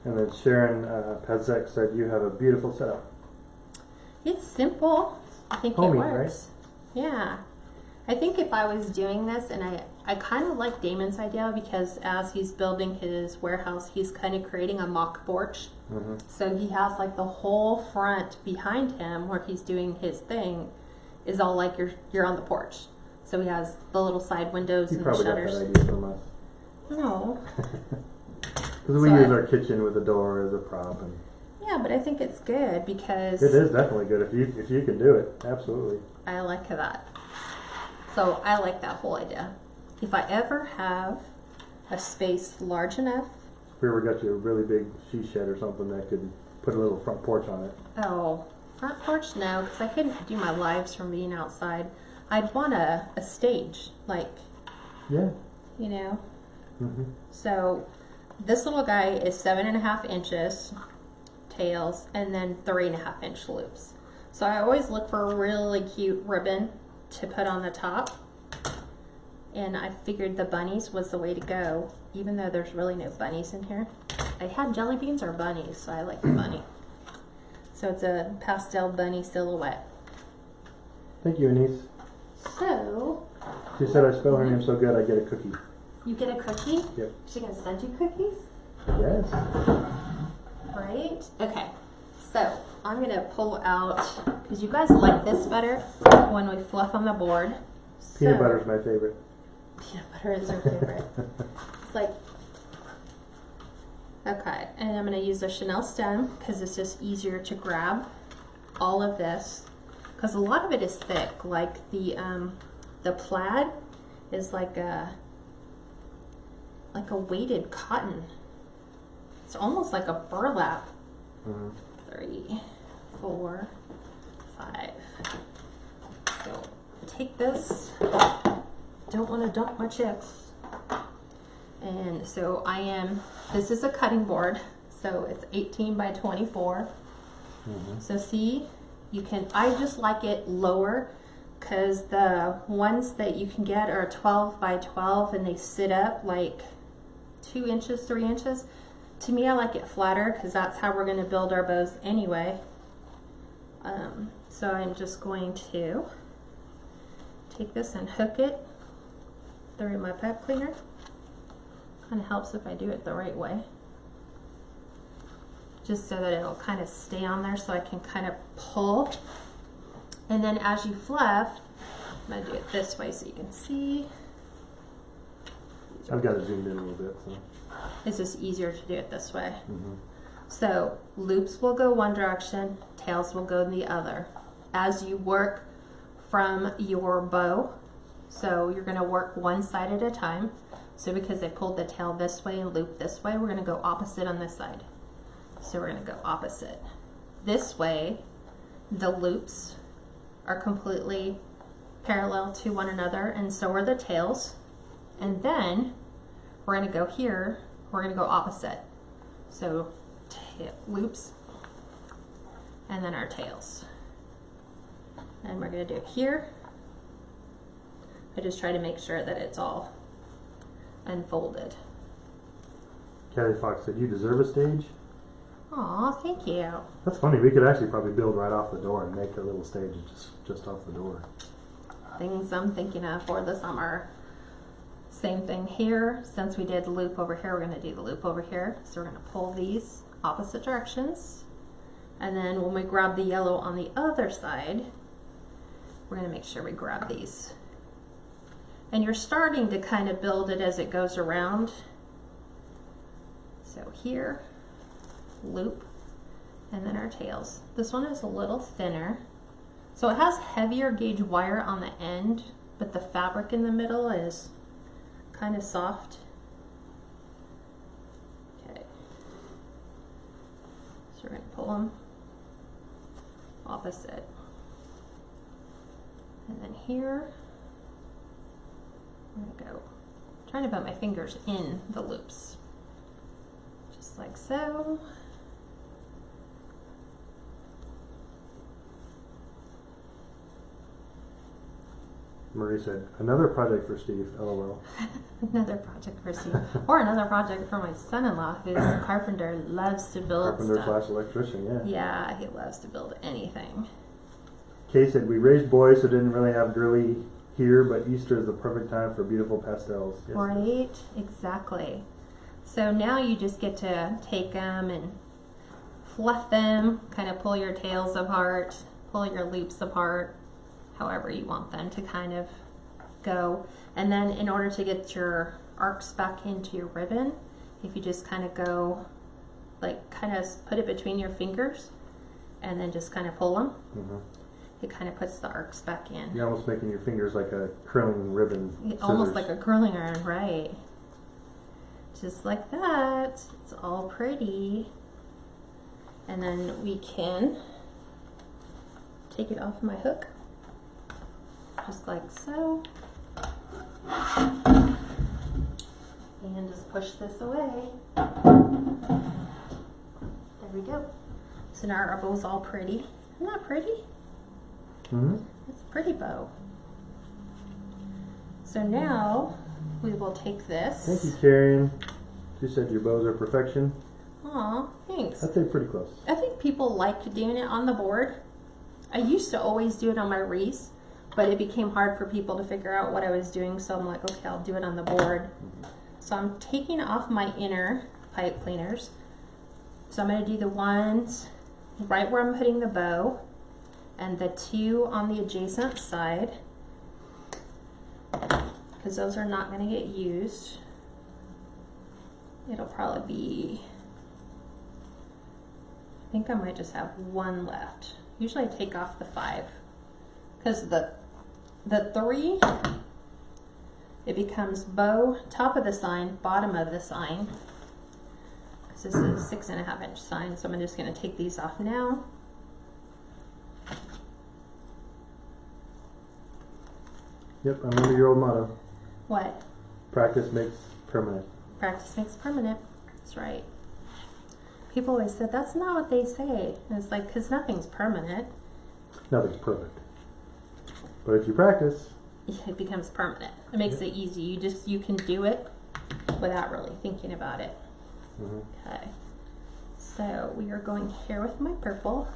[SPEAKER 2] And then Sharon Pezek said you have a beautiful setup.
[SPEAKER 1] It's simple. I think
[SPEAKER 2] Homey,
[SPEAKER 1] it works. Right? Yeah. I think if I was doing this, and I kind of like Damon's idea, because as he's building his warehouse, he's kind of creating a mock porch. So he has like the whole front behind him where he's doing his thing is all like you're on the porch. So he has the little side windows and the shutters.
[SPEAKER 2] You probably got that idea from us.
[SPEAKER 1] No.
[SPEAKER 2] Because we use our kitchen with a door as a prop. And
[SPEAKER 1] yeah, but I think it's good because...
[SPEAKER 2] It is definitely good if you can do it. Absolutely.
[SPEAKER 1] I like that. So I like that whole idea. If I ever have a space large enough...
[SPEAKER 2] If we ever got you a really big she shed or something that could put a little front porch on it.
[SPEAKER 1] Oh, front porch no, because I couldn't do my lives from being outside. I'd want a stage, like...
[SPEAKER 2] Yeah.
[SPEAKER 1] You know? So... This little guy is 7.5 inches tails and then 3.5 inch loops. So I always look for a really cute ribbon to put on the top. And I figured the bunnies was the way to go, even though there's really no bunnies in here. I had jelly beans or bunnies, so I like the bunny. So it's a pastel bunny silhouette.
[SPEAKER 2] Thank you, Anise.
[SPEAKER 1] So...
[SPEAKER 2] She said I spell her name so good I get a cookie.
[SPEAKER 1] You get a cookie?
[SPEAKER 2] Yep.
[SPEAKER 1] Is she going to send you cookies?
[SPEAKER 2] Yes.
[SPEAKER 1] Right? Okay. So, I'm going to pull out, because you guys like this better when we fluff on the board.
[SPEAKER 2] Peanut butter is my favorite.
[SPEAKER 1] Peanut butter is your favorite. It's like, okay. And I'm going to use a Chanel stem, because it's just easier to grab all of this. Because a lot of it is thick. Like the plaid is like a weighted cotton. It's almost like a burlap. 3, 4, 5. So take this. Don't want to dump my chips. And so this is a cutting board. So it's 18 by 24. So see, I just like it lower, because the ones that you can get are 12 by 12 and they sit up like 2 inches, 3 inches. To me, I like it flatter because that's how we're going to build our bows anyway. So I'm just going to take this and hook it through my pipe cleaner. Kind of helps if I do it the right way. just so that it'll kind of stay on there so I can kind of pull. And then as you fluff, I'm gonna do it this way so you can see.
[SPEAKER 2] I've got it zoomed in a little bit. So.
[SPEAKER 1] It's just easier to do it this way.
[SPEAKER 2] Mm-hmm.
[SPEAKER 1] So loops will go one direction, tails will go in the other. As you work from your bow, so you're gonna work one side at a time. So because I pulled the tail this way and loop this way, we're gonna go opposite on this side. So we're gonna go opposite. This way, the loops are completely parallel to one another, and so are the tails. And then we're gonna go here, we're gonna go opposite. So loops, and then our tails. And we're gonna do it here. I just try to make sure that it's all unfolded.
[SPEAKER 2] Kathy Fox said, "You deserve a stage."
[SPEAKER 1] Aw, thank you.
[SPEAKER 2] That's funny. We could actually probably build right off the door and make a little stage just off the door.
[SPEAKER 1] Things I'm thinking of for the summer. Same thing here. Since we did the loop over here, we're gonna do the loop over here. So we're gonna pull these opposite directions. And then when we grab the yellow on the other side, we're gonna make sure we grab these. And you're starting to kind of build it as it goes around. So here, loop, and then our tails. This one is a little thinner. So it has heavier gauge wire on the end, but the fabric in the middle is kind of soft. Okay. So we're gonna pull them opposite. And then here, I'm gonna go, trying to put my fingers in the loops. Just like so.
[SPEAKER 2] Marie said, "Another project for Steve." LOL.
[SPEAKER 1] Another project for Steve. Or another project for my son-in-law, who's a carpenter, loves to build
[SPEAKER 2] Carpenter
[SPEAKER 1] stuff.
[SPEAKER 2] / electrician, yeah.
[SPEAKER 1] Yeah, he loves to build anything.
[SPEAKER 2] Kay said, "We raised boys, so didn't really have girly here, but Easter is the perfect time for beautiful pastels." Yes.
[SPEAKER 1] Right, exactly. So now you just get to take them and fluff them, kind of pull your tails apart, pull your loops apart, however you want them to kind of go. And then in order to get your arcs back into your ribbon, if you just kind of go, like kind of put it between your fingers and then just kind of pull them, it kind of puts the arcs back in.
[SPEAKER 2] You're almost making your fingers like a curling ribbon.
[SPEAKER 1] Almost
[SPEAKER 2] scissors.
[SPEAKER 1] like a curling iron, right? Just like that. It's all pretty. And then we can take it off my hook. Just like so. And just push this away. There we go. So now our bow's all pretty. Isn't that pretty? It's a pretty bow. So now we will take this.
[SPEAKER 2] Thank you, Karen. She said your bows are perfection.
[SPEAKER 1] Aw, thanks.
[SPEAKER 2] I'd say pretty close.
[SPEAKER 1] I think people liked doing it on the board. I used to always do it on my wreaths, but it became hard for people to figure out what I was doing, so I'm like, okay, I'll do it on the board. So I'm taking off my inner pipe cleaners. So I'm going to do the ones right where I'm putting the bow, and the two on the adjacent side, because those are not going to get used. It'll probably be, I think I might just have one left. Usually I take off the 5, because the 3, it becomes bow, top of the sign, bottom of the sign. This is a 6.5 inch sign, so I'm just going to take these off now.
[SPEAKER 2] Yep, I remember your old motto.
[SPEAKER 1] What?
[SPEAKER 2] Practice makes permanent.
[SPEAKER 1] Practice makes permanent. That's right. People always said, that's not what they say. And it's like, because nothing's permanent.
[SPEAKER 2] Nothing's perfect. But if you practice,
[SPEAKER 1] It becomes permanent. It makes it easy. You can do it without really thinking about it. Okay. So we are going here with my purple.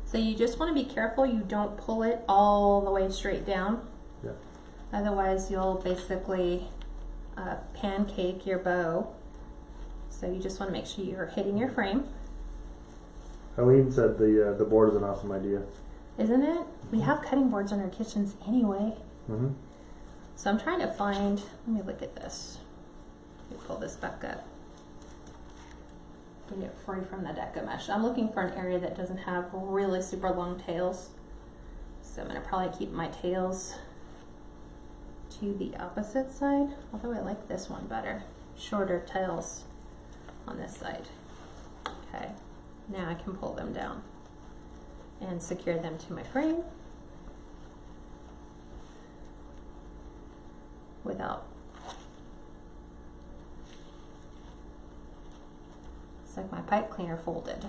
[SPEAKER 1] So you just want to be careful you don't pull it all the way straight down.
[SPEAKER 2] Yeah.
[SPEAKER 1] Otherwise you'll basically pancake your bow. So you just want to make sure you're hitting your frame.
[SPEAKER 2] Eileen said the board is an awesome idea.
[SPEAKER 1] Isn't it? We have cutting boards in our kitchens anyway.
[SPEAKER 2] Mm-hmm.
[SPEAKER 1] So I'm trying to find, let me look at this. Let me pull this back up. Get it free from the Deco mesh. I'm looking for an area that doesn't have really super long tails. So I'm gonna probably keep my tails to the opposite side, although I like this one better. Shorter tails on this side. Okay, now I can pull them down and secure them to my frame without, it's like my pipe cleaner folded.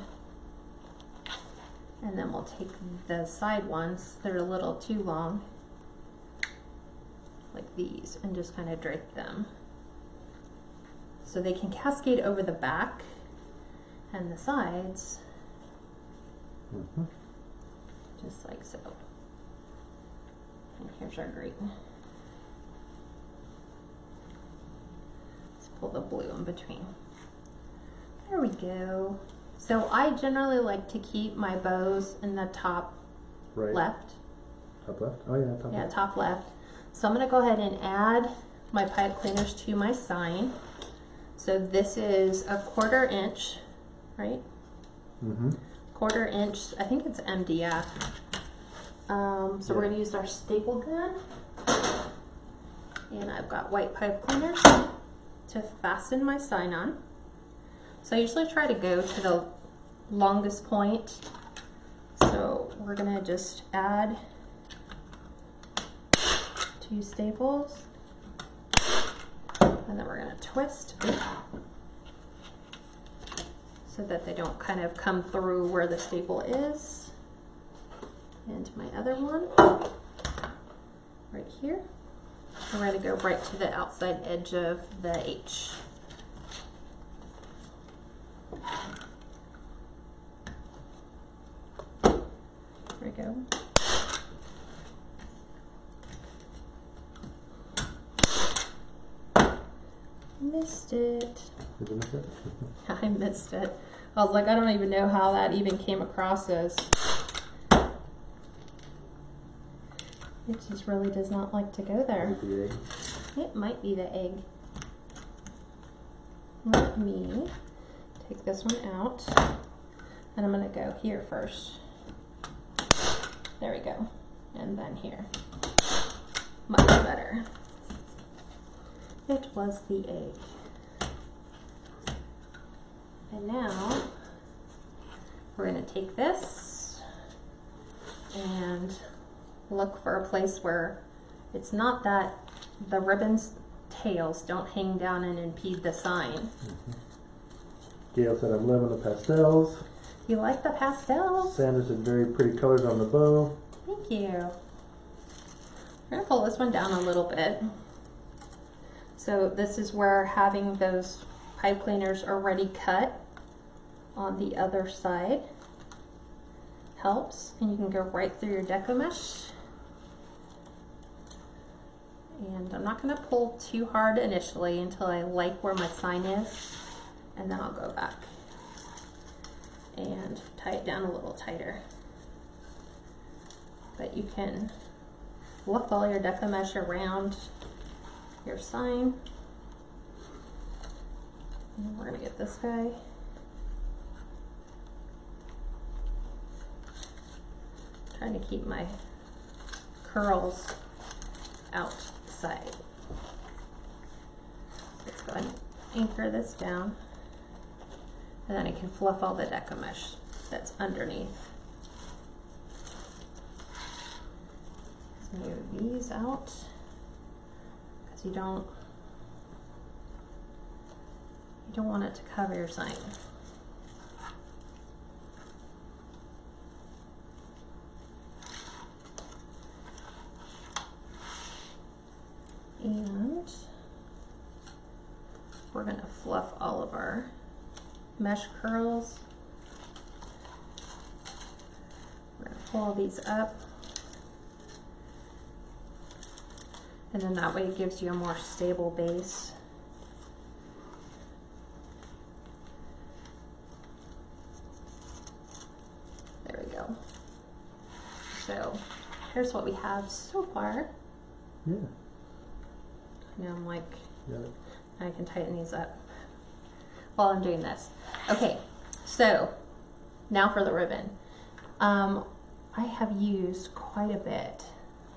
[SPEAKER 1] And then we'll take the side ones that are a little too long, like these, and just kind of drape them so they can cascade over the back and the sides, just like so. And here's our green. Let's pull the blue in between. There we go. So I generally like to keep my bows in the top left.
[SPEAKER 2] Top left? Oh yeah, top left.
[SPEAKER 1] Top left. So I'm going to go ahead and add my pipe cleaners to my sign. So this is a 1/4 inch, right? Mm-hmm. 1/4 inch, I think it's MDF. So we're going to use our staple gun. And I've got white pipe cleaners to fasten my sign on. So I usually try to go to the longest point. So we're going to just add 2 staples. And then we're going to twist so that they don't kind of come through where the staple is. And my other one right here. And we're going to go right to the outside edge of the H. There we go. Missed it.
[SPEAKER 2] Did you miss it?
[SPEAKER 1] I missed it. I was like, I don't even know how that even came across as. It just really does not like to go there.
[SPEAKER 2] The egg.
[SPEAKER 1] It might be the egg. Let me take this one out. And I'm going to go here first. There we go. And then here. Much better. It was the egg. And now we're going to take this and look for a place where it's not that the ribbon's tails don't hang down and impede the sign.
[SPEAKER 2] Gail said, I'm loving the pastels.
[SPEAKER 1] You like the pastels?
[SPEAKER 2] Sandra said, very pretty colors on the bow.
[SPEAKER 1] Thank you. I'm going to pull this one down a little bit. So this is where having those pipe cleaners already cut on the other side helps. And you can go right through your Deco mesh. And I'm not going to pull too hard initially until I like where my sign is. And then I'll go back and tie it down a little tighter. But you can fluff all your Deco mesh around your sign. And we're going to get this guy. Trying to keep my curls outside. Let's go ahead and anchor this down. And then I can fluff all the Deco mesh that's underneath. Let's move these out. You don't want it to cover your sign. And we're going to fluff all of our mesh curls. We're going to pull these up. And then that way it gives you a more stable base. So here's what we have so far.
[SPEAKER 2] Yeah.
[SPEAKER 1] And I'm like,
[SPEAKER 2] Yeah.
[SPEAKER 1] I can tighten these up while I'm doing this. Okay, so now for the ribbon. I have used quite a bit,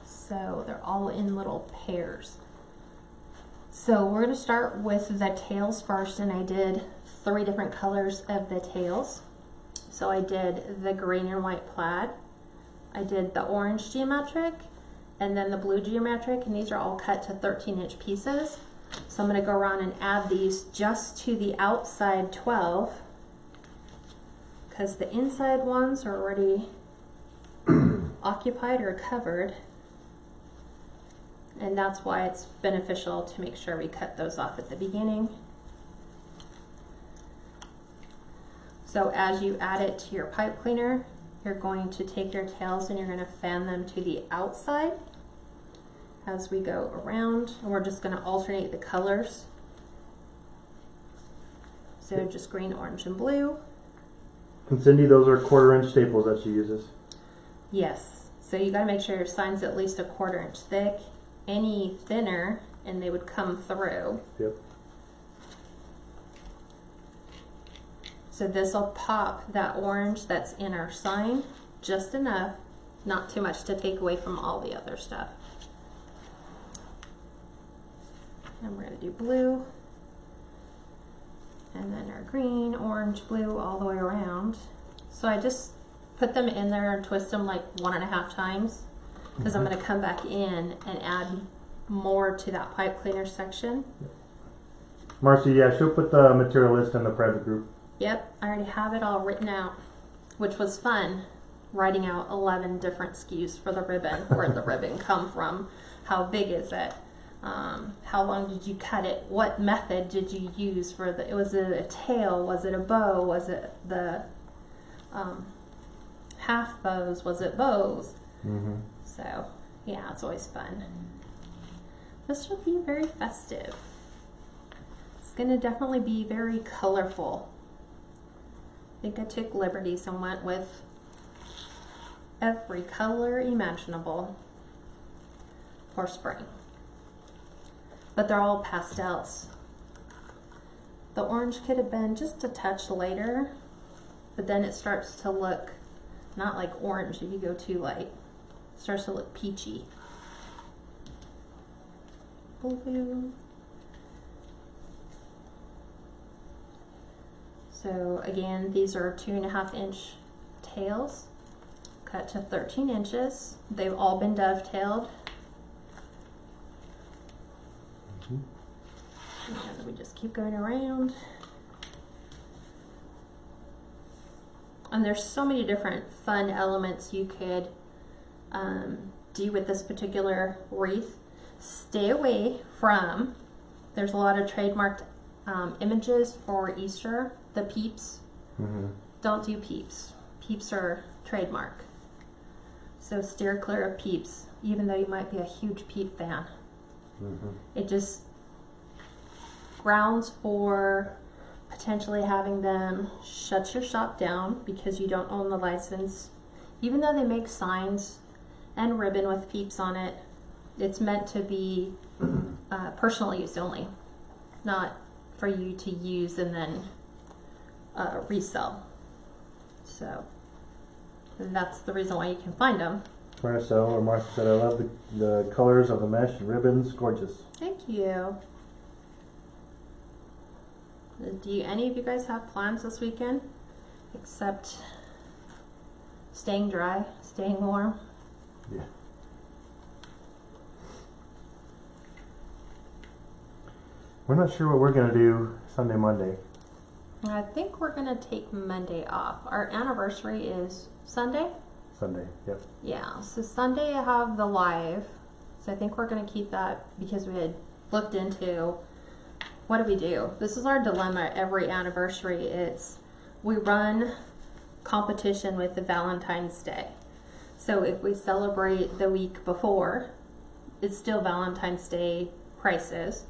[SPEAKER 1] so they're all in little pairs. So we're going to start with the tails first, and I did 3 different colors of the tails. So I did the green and white plaid, I did the orange geometric, and then the blue geometric, and these are all cut to 13-inch pieces. So I'm going to go around and add these just to the outside 12, because the inside ones are already occupied or covered, and that's why it's beneficial to make sure we cut those off at the beginning. So as you add it to your pipe cleaner, you're going to take your tails and you're going to fan them to the outside as we go around, and we're just going to alternate the colors. So just green, orange, and blue.
[SPEAKER 2] And Cindy, those are 1/4-inch staples that she uses.
[SPEAKER 1] Yes, so you got to make sure your sign's at least 1/4 inch thick. Any thinner and they would come through.
[SPEAKER 2] Yep.
[SPEAKER 1] So this will pop that orange that's in our sign just enough, not too much to take away from all the other stuff. And we're going to do blue, and then our green, orange, blue all the way around. So I just put them in there and twist them like 1.5 times, because I'm going to come back in and add more to that pipe cleaner section.
[SPEAKER 2] Marcy, yeah, she'll put the material list in the private group.
[SPEAKER 1] Yep, I already have it all written out, which was fun, writing out 11 different SKUs for the ribbon. Where'd the ribbon come from? How big is it? How long did you cut it? What method did you use for the, was it a tail? Was it a bow? Was it the half bows? Was it bows?
[SPEAKER 2] Mm-hmm.
[SPEAKER 1] So yeah, it's always fun. This will be very festive. It's gonna definitely be very colorful. I think I took liberties and went with every color imaginable for spring. But they're all pastels. The orange could have been just a touch later, but then it starts to look not like orange if you go too light. It starts to look peachy. Blue. So again, these are 2.5-inch tails, cut to 13 inches. They've all been dovetailed. And we just keep going around. And there's so many different fun elements you could do with this particular wreath. Stay away from, there's a lot of trademarked images for Easter. The peeps.
[SPEAKER 2] Mm-hmm.
[SPEAKER 1] Don't do peeps. Peeps are trademark. So steer clear of peeps, even though you might be a huge peep fan.
[SPEAKER 2] Mm-hmm.
[SPEAKER 1] It just grounds for potentially having them shut your shop down because you don't own the license. Even though they make signs and ribbon with peeps on it, it's meant to be personal use only, not for you to use and then resell. So that's the reason why you can find them.
[SPEAKER 2] Marcel or Marcia said, I love the colors of the mesh ribbons. Gorgeous.
[SPEAKER 1] Thank you. Do any of you guys have plans this weekend? Except staying dry, staying warm?
[SPEAKER 2] Yeah. We're not sure what we're going to do Sunday, Monday.
[SPEAKER 1] I think we're going to take Monday off. Our anniversary is Sunday?
[SPEAKER 2] Sunday, yep.
[SPEAKER 1] Yeah, so Sunday I have the live. So I think we're going to keep that because we had looked into what do we do? This is our dilemma every anniversary. It's we run competition with the Valentine's Day. So if we celebrate the week before, it's still Valentine's Day prices.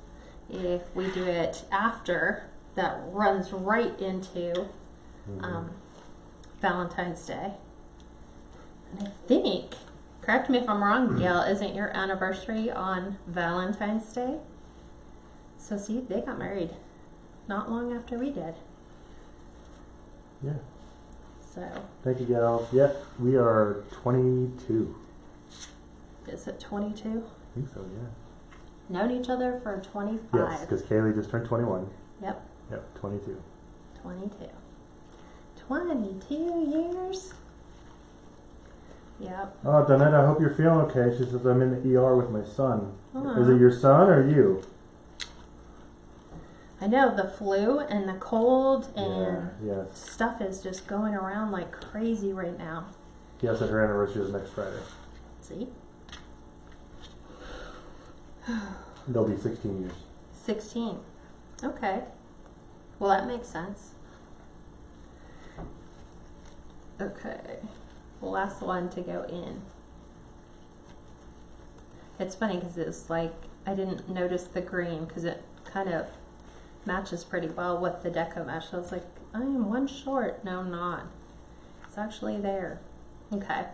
[SPEAKER 1] If we do it after, that runs right into Valentine's Day. And I think correct me if I'm wrong, Gail, isn't your anniversary on Valentine's Day? So see, they got married not long after we did.
[SPEAKER 2] Yeah.
[SPEAKER 1] So,
[SPEAKER 2] Thank you, Gail. Yeah, we are 22.
[SPEAKER 1] is it 22?
[SPEAKER 2] I think so, yeah.
[SPEAKER 1] Known each other for 25.
[SPEAKER 2] Yes, because Kaylee just turned 21.
[SPEAKER 1] Yep,
[SPEAKER 2] Yep, 22.
[SPEAKER 1] 22. 22 years. Yep.
[SPEAKER 2] Oh, Donette, I hope you're feeling okay. She says, I'm in the ER with my son.
[SPEAKER 1] Aw.
[SPEAKER 2] Is it your son or you?
[SPEAKER 1] I know the flu and the cold and
[SPEAKER 2] Yeah, yes.
[SPEAKER 1] stuff is just going around like crazy right now.
[SPEAKER 2] Yes, her anniversary is next Friday.
[SPEAKER 1] See?
[SPEAKER 2] They'll be 16 years.
[SPEAKER 1] 16. Okay. Well, that makes sense. Okay. Last one to go in. It's funny because it's like, I didn't notice the green because it kind of matches pretty well with the Deco mesh. I was like, I am one short. No, I'm not. It's actually there. Okay.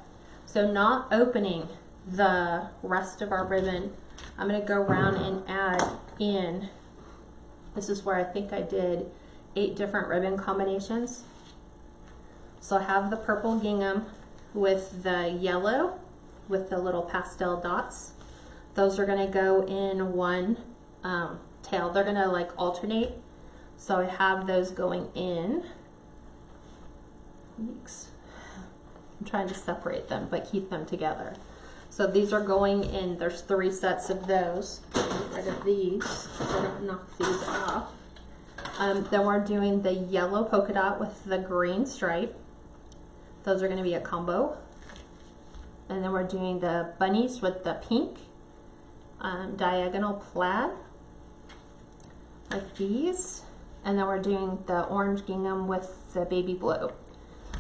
[SPEAKER 1] So not opening the rest of our ribbon, I'm going to go around and add in, this is where I think I did 8 different ribbon combinations. So I have the purple gingham with the yellow with the little pastel dots. Those are going to go in one tail. They're going to like alternate. So I have those going in. Weeks. I'm trying to separate them but keep them together. So these are going in, there's 3 sets of those. Get rid of these so I don't knock these off. Then we're doing the yellow polka dot with the green stripe. Those are going to be a combo. And then we're doing the bunnies with the pink diagonal plaid, like these. And then we're doing the orange gingham with the baby blue.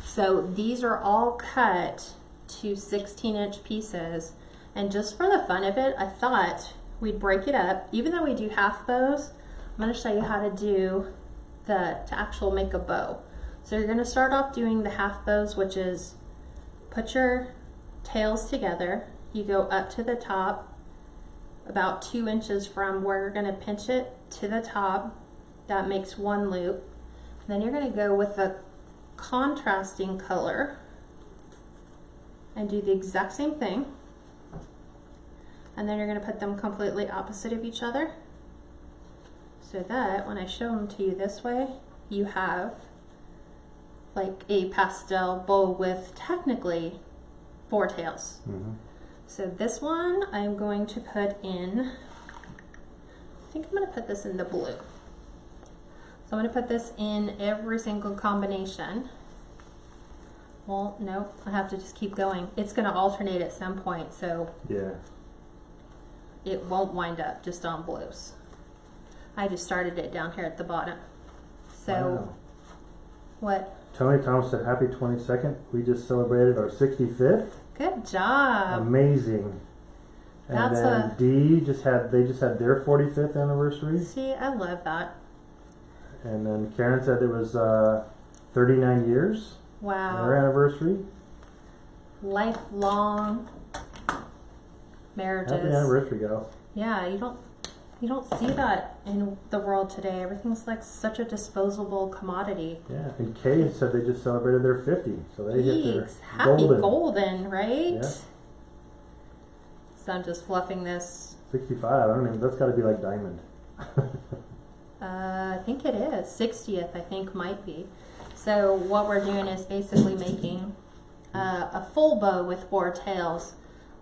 [SPEAKER 1] So these are all cut to 16-inch pieces. And just for the fun of it, I thought we'd break it up. Even though we do half bows, I'm going to show you how to do to actually make a bow. So you're going to start off doing the half bows, which is put your tails together. You go up to the top about 2 inches from where you're going to pinch it to the top. That makes one loop. Then you're going to go with a contrasting color and do the exact same thing. And then you're going to put them completely opposite of each other so that when I show them to you this way, you have like a pastel bow with technically 4 tails.
[SPEAKER 2] Mm-hmm.
[SPEAKER 1] So this one I'm going to put in, I think I'm going to put this in the blue. So I'm going to put this in every single combination. Well, nope, I have to just keep going. It's going to alternate at some point, so
[SPEAKER 2] Yeah.
[SPEAKER 1] it won't wind up just on blues. I just started it down here at the bottom. So,
[SPEAKER 2] Wow.
[SPEAKER 1] what?
[SPEAKER 2] Tony Thomas said, happy 22nd. We just celebrated our 65th.
[SPEAKER 1] Good job.
[SPEAKER 2] Amazing. And
[SPEAKER 1] That's
[SPEAKER 2] then D they just had their 45th anniversary.
[SPEAKER 1] See, I love that.
[SPEAKER 2] And then Karen said it was 39 years.
[SPEAKER 1] Wow.
[SPEAKER 2] Their anniversary.
[SPEAKER 1] Lifelong marriages.
[SPEAKER 2] Happy anniversary, gal.
[SPEAKER 1] Yeah, you don't see that in the world today. Everything's like such a disposable commodity.
[SPEAKER 2] Yeah, and Kay said they just celebrated their 50, so they hit their
[SPEAKER 1] Yeeks. Happy
[SPEAKER 2] golden,
[SPEAKER 1] right?
[SPEAKER 2] Yeah.
[SPEAKER 1] So I'm just fluffing this.
[SPEAKER 2] 65. I don't even. That's got to be like diamond.
[SPEAKER 1] I think it is. 60th, I think, might be. So what we're doing is basically making a full bow with 4 tails,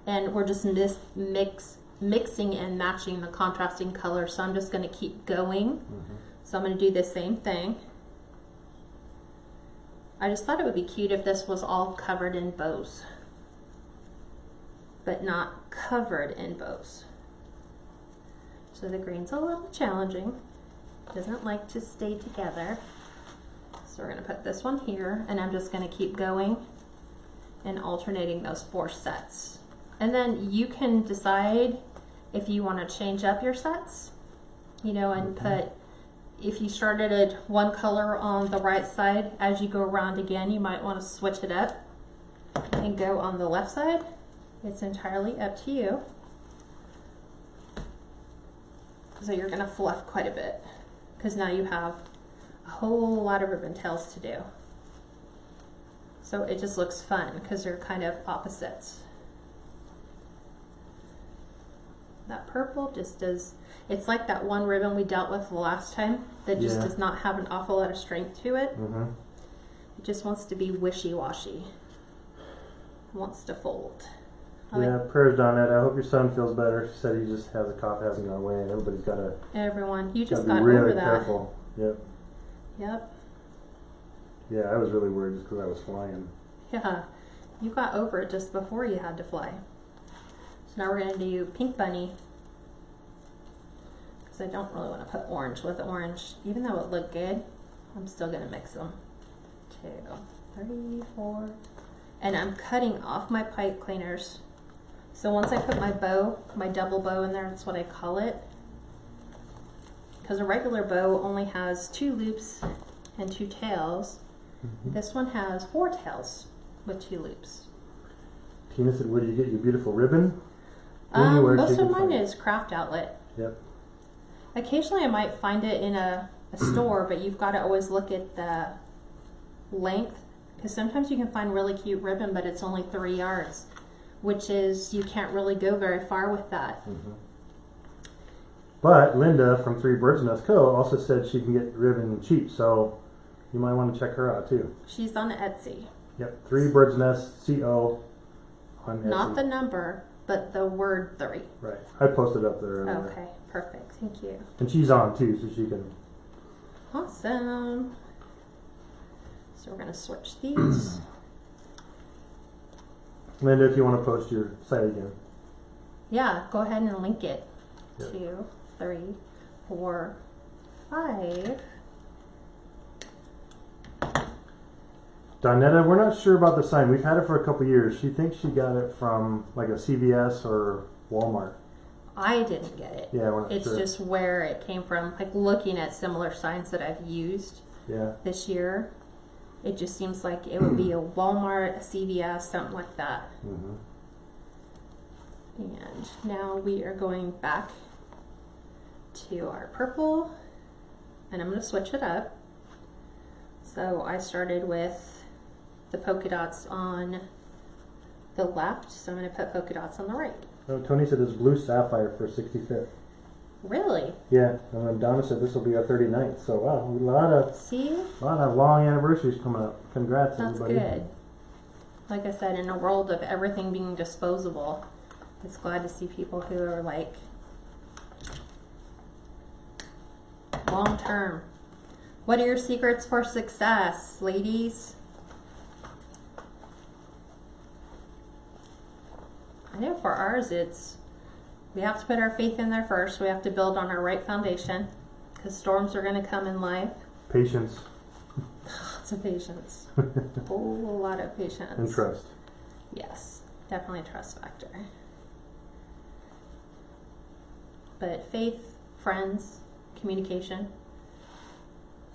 [SPEAKER 1] and we're just mixing and matching the contrasting colors. So I'm just going to keep going.
[SPEAKER 2] Mm-hmm.
[SPEAKER 1] So I'm going to do the same thing. I just thought it would be cute if this was all covered in bows, but not covered in bows. So the green's a little challenging. Doesn't like to stay together. So we're going to put this one here, and I'm just going to keep going and alternating those 4 sets. And then you can decide if you want to change up your sets, you know, and put, if you started at one color on the right side, as you go around again, you might want to switch it up and go on the left side. It's entirely up to you. So you're gonna fluff quite a bit because now you have a whole lot of ribbon tails to do. So it just looks fun because they're kind of opposites. That purple just does, it's like that one ribbon we dealt with the last time that just does not have an awful lot of strength to it. It just wants to be wishy-washy. Wants to fold.
[SPEAKER 2] Prayers done it. I hope your son feels better. She said he just has a cough, hasn't gone away, and everybody's got to.
[SPEAKER 1] Everyone, you just
[SPEAKER 2] be
[SPEAKER 1] got
[SPEAKER 2] really
[SPEAKER 1] over that.
[SPEAKER 2] Careful. Yep.
[SPEAKER 1] Yep.
[SPEAKER 2] Yeah, I was really worried just because I was flying.
[SPEAKER 1] Yeah, you got over it just before you had to fly. So now we're going to do pink bunny. Because I don't really want to put orange with orange. Even though it looked good, I'm still going to mix them. 2, 3, 4. And I'm cutting off my pipe cleaners. So once I put my bow, my double bow in there, that's what I call it. Because a regular bow only has 2 loops and 2 tails. This one has 4 tails with 2 loops.
[SPEAKER 2] Tina said, where do you get your beautiful ribbon?
[SPEAKER 1] Most of mine is Craft Outlet.
[SPEAKER 2] Yep.
[SPEAKER 1] Occasionally I might find it in a store, but you've got to always look at the length. Because sometimes you can find really cute ribbon, but it's only 3 yards. Which is, you can't really go very far with that.
[SPEAKER 2] But Linda from Three Birds Nest Co. also said she can get ribbon cheap, so you might want to check her out too.
[SPEAKER 1] She's on Etsy.
[SPEAKER 2] Yep, Three Birds Nest Co. on Etsy.
[SPEAKER 1] Not the number, but the word 3.
[SPEAKER 2] Right, I posted up there earlier.
[SPEAKER 1] Okay, perfect, thank you.
[SPEAKER 2] And she's on too, so she can.
[SPEAKER 1] Awesome. So we're going to switch these.
[SPEAKER 2] Linda, if you want to post your site again.
[SPEAKER 1] Yeah, go ahead and link it.
[SPEAKER 2] Yep.
[SPEAKER 1] 2, 3, 4, 5.
[SPEAKER 2] Donetta, we're not sure about the sign. We've had it for a couple years. She thinks she got it from like a CVS or Walmart.
[SPEAKER 1] I didn't get it.
[SPEAKER 2] Yeah, we're not
[SPEAKER 1] It's
[SPEAKER 2] sure.
[SPEAKER 1] just where it came from. Like looking at similar signs that I've used this year, it just seems like it would be a Walmart, a CVS, something like that. And now we are going back to our purple, and I'm going to switch it up. So I started with the polka dots on the left, so I'm going to put polka dots on the right.
[SPEAKER 2] Oh, Tony said it's blue sapphire for 65th.
[SPEAKER 1] Really?
[SPEAKER 2] Yeah, and then Donna said this will be our 39th. So wow, a lot of long anniversaries coming up. Congrats,
[SPEAKER 1] That's
[SPEAKER 2] everybody.
[SPEAKER 1] good. Like I said, in a world of everything being disposable, it's glad to see people who are like long term. What are your secrets for success, ladies? I know for ours it's we have to put our faith in there first. We have to build on our right foundation because storms are going to come in life.
[SPEAKER 2] Patience.
[SPEAKER 1] Lots of patience. A whole lot of patience.
[SPEAKER 2] And trust.
[SPEAKER 1] Yes, definitely a trust factor. But faith, friends, communication,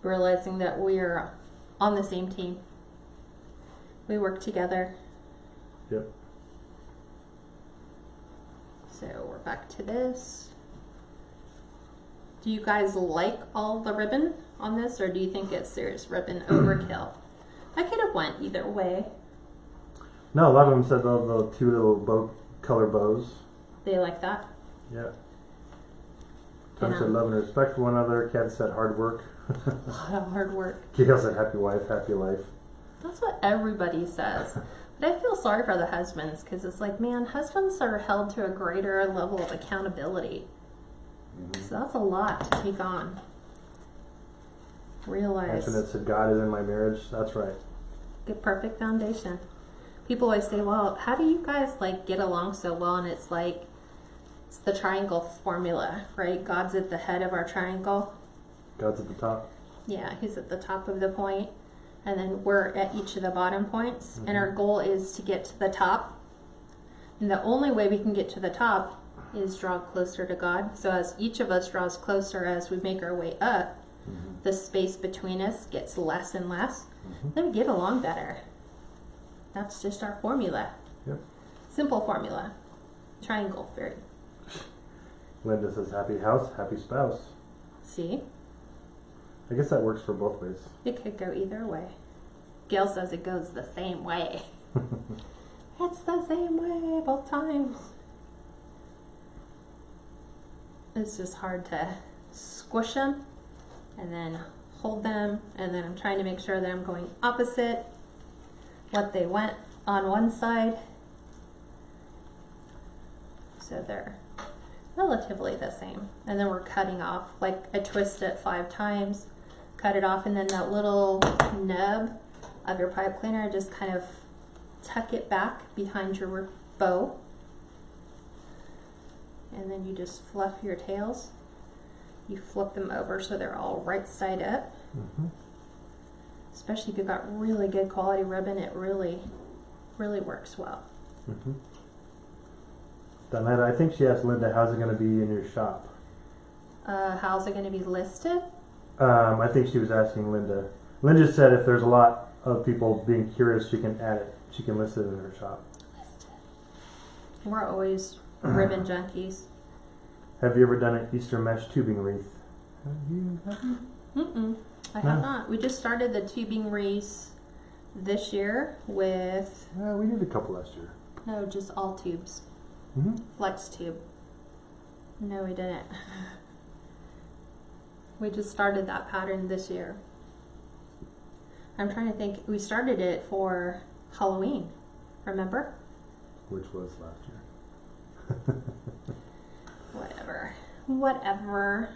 [SPEAKER 1] realizing that we're on the same team. We work together.
[SPEAKER 2] Yep.
[SPEAKER 1] So we're back to this. Do you guys like all the ribbon on this, or do you think it's serious ribbon overkill? I could have went either way.
[SPEAKER 2] No, a lot of them said the 2 little color bows.
[SPEAKER 1] They like that?
[SPEAKER 2] Yeah. Tony said love and respect for one another. Kat said hard work.
[SPEAKER 1] A lot of hard work.
[SPEAKER 2] Gail said happy wife, happy life.
[SPEAKER 1] That's what everybody says. But I feel sorry for the husbands because it's like, man, husbands are held to a greater level of accountability. So that's a lot to take on. Realize.
[SPEAKER 2] Antoinette said God is in my marriage. That's right.
[SPEAKER 1] Good, perfect foundation. People always say, well, how do you guys like get along so well? And it's like, it's the triangle formula, right? God's at the head of our triangle.
[SPEAKER 2] God's at the top.
[SPEAKER 1] Yeah, he's at the top of the point. And then we're at each of the bottom points. And our goal is to get to the top. And the only way we can get to the top is draw closer to God. So as each of us draws closer as we make our way up, the space between us gets less and less. Then we get along better. That's just our formula.
[SPEAKER 2] Yep.
[SPEAKER 1] Simple formula. Triangle, very.
[SPEAKER 2] Linda says happy house, happy spouse.
[SPEAKER 1] See?
[SPEAKER 2] I guess that works for both ways.
[SPEAKER 1] It could go either way. Gail says it goes the same way. It's the same way both times. It's just hard to squish them and then hold them, and then I'm trying to make sure that I'm going opposite what they went on one side, so they're relatively the same. And then we're cutting off, like I twist it 5 times, cut it off, and then that little nub of your pipe cleaner, just kind of tuck it back behind your bow, and then you just fluff your tails. You flip them over so they're all right side up. Especially if you've got really good quality ribbon, it really works well.
[SPEAKER 2] Donetta, I think she asked Linda, how's it going to be in your shop?
[SPEAKER 1] How's it going to be listed?
[SPEAKER 2] I think she was asking Linda. Linda said if there's a lot of people being curious, she can add it. She can list it in her shop.
[SPEAKER 1] We're always ribbon junkies.
[SPEAKER 2] Have you ever done an Easter mesh tubing wreath?
[SPEAKER 1] I have not. We just started the tubing wreaths this year with...
[SPEAKER 2] we did a couple last year.
[SPEAKER 1] No, just all tubes. Flex tube. No, we didn't. We just started that pattern this year. I'm trying to think. We started it for Halloween, remember?
[SPEAKER 2] Which was last year.
[SPEAKER 1] Whatever.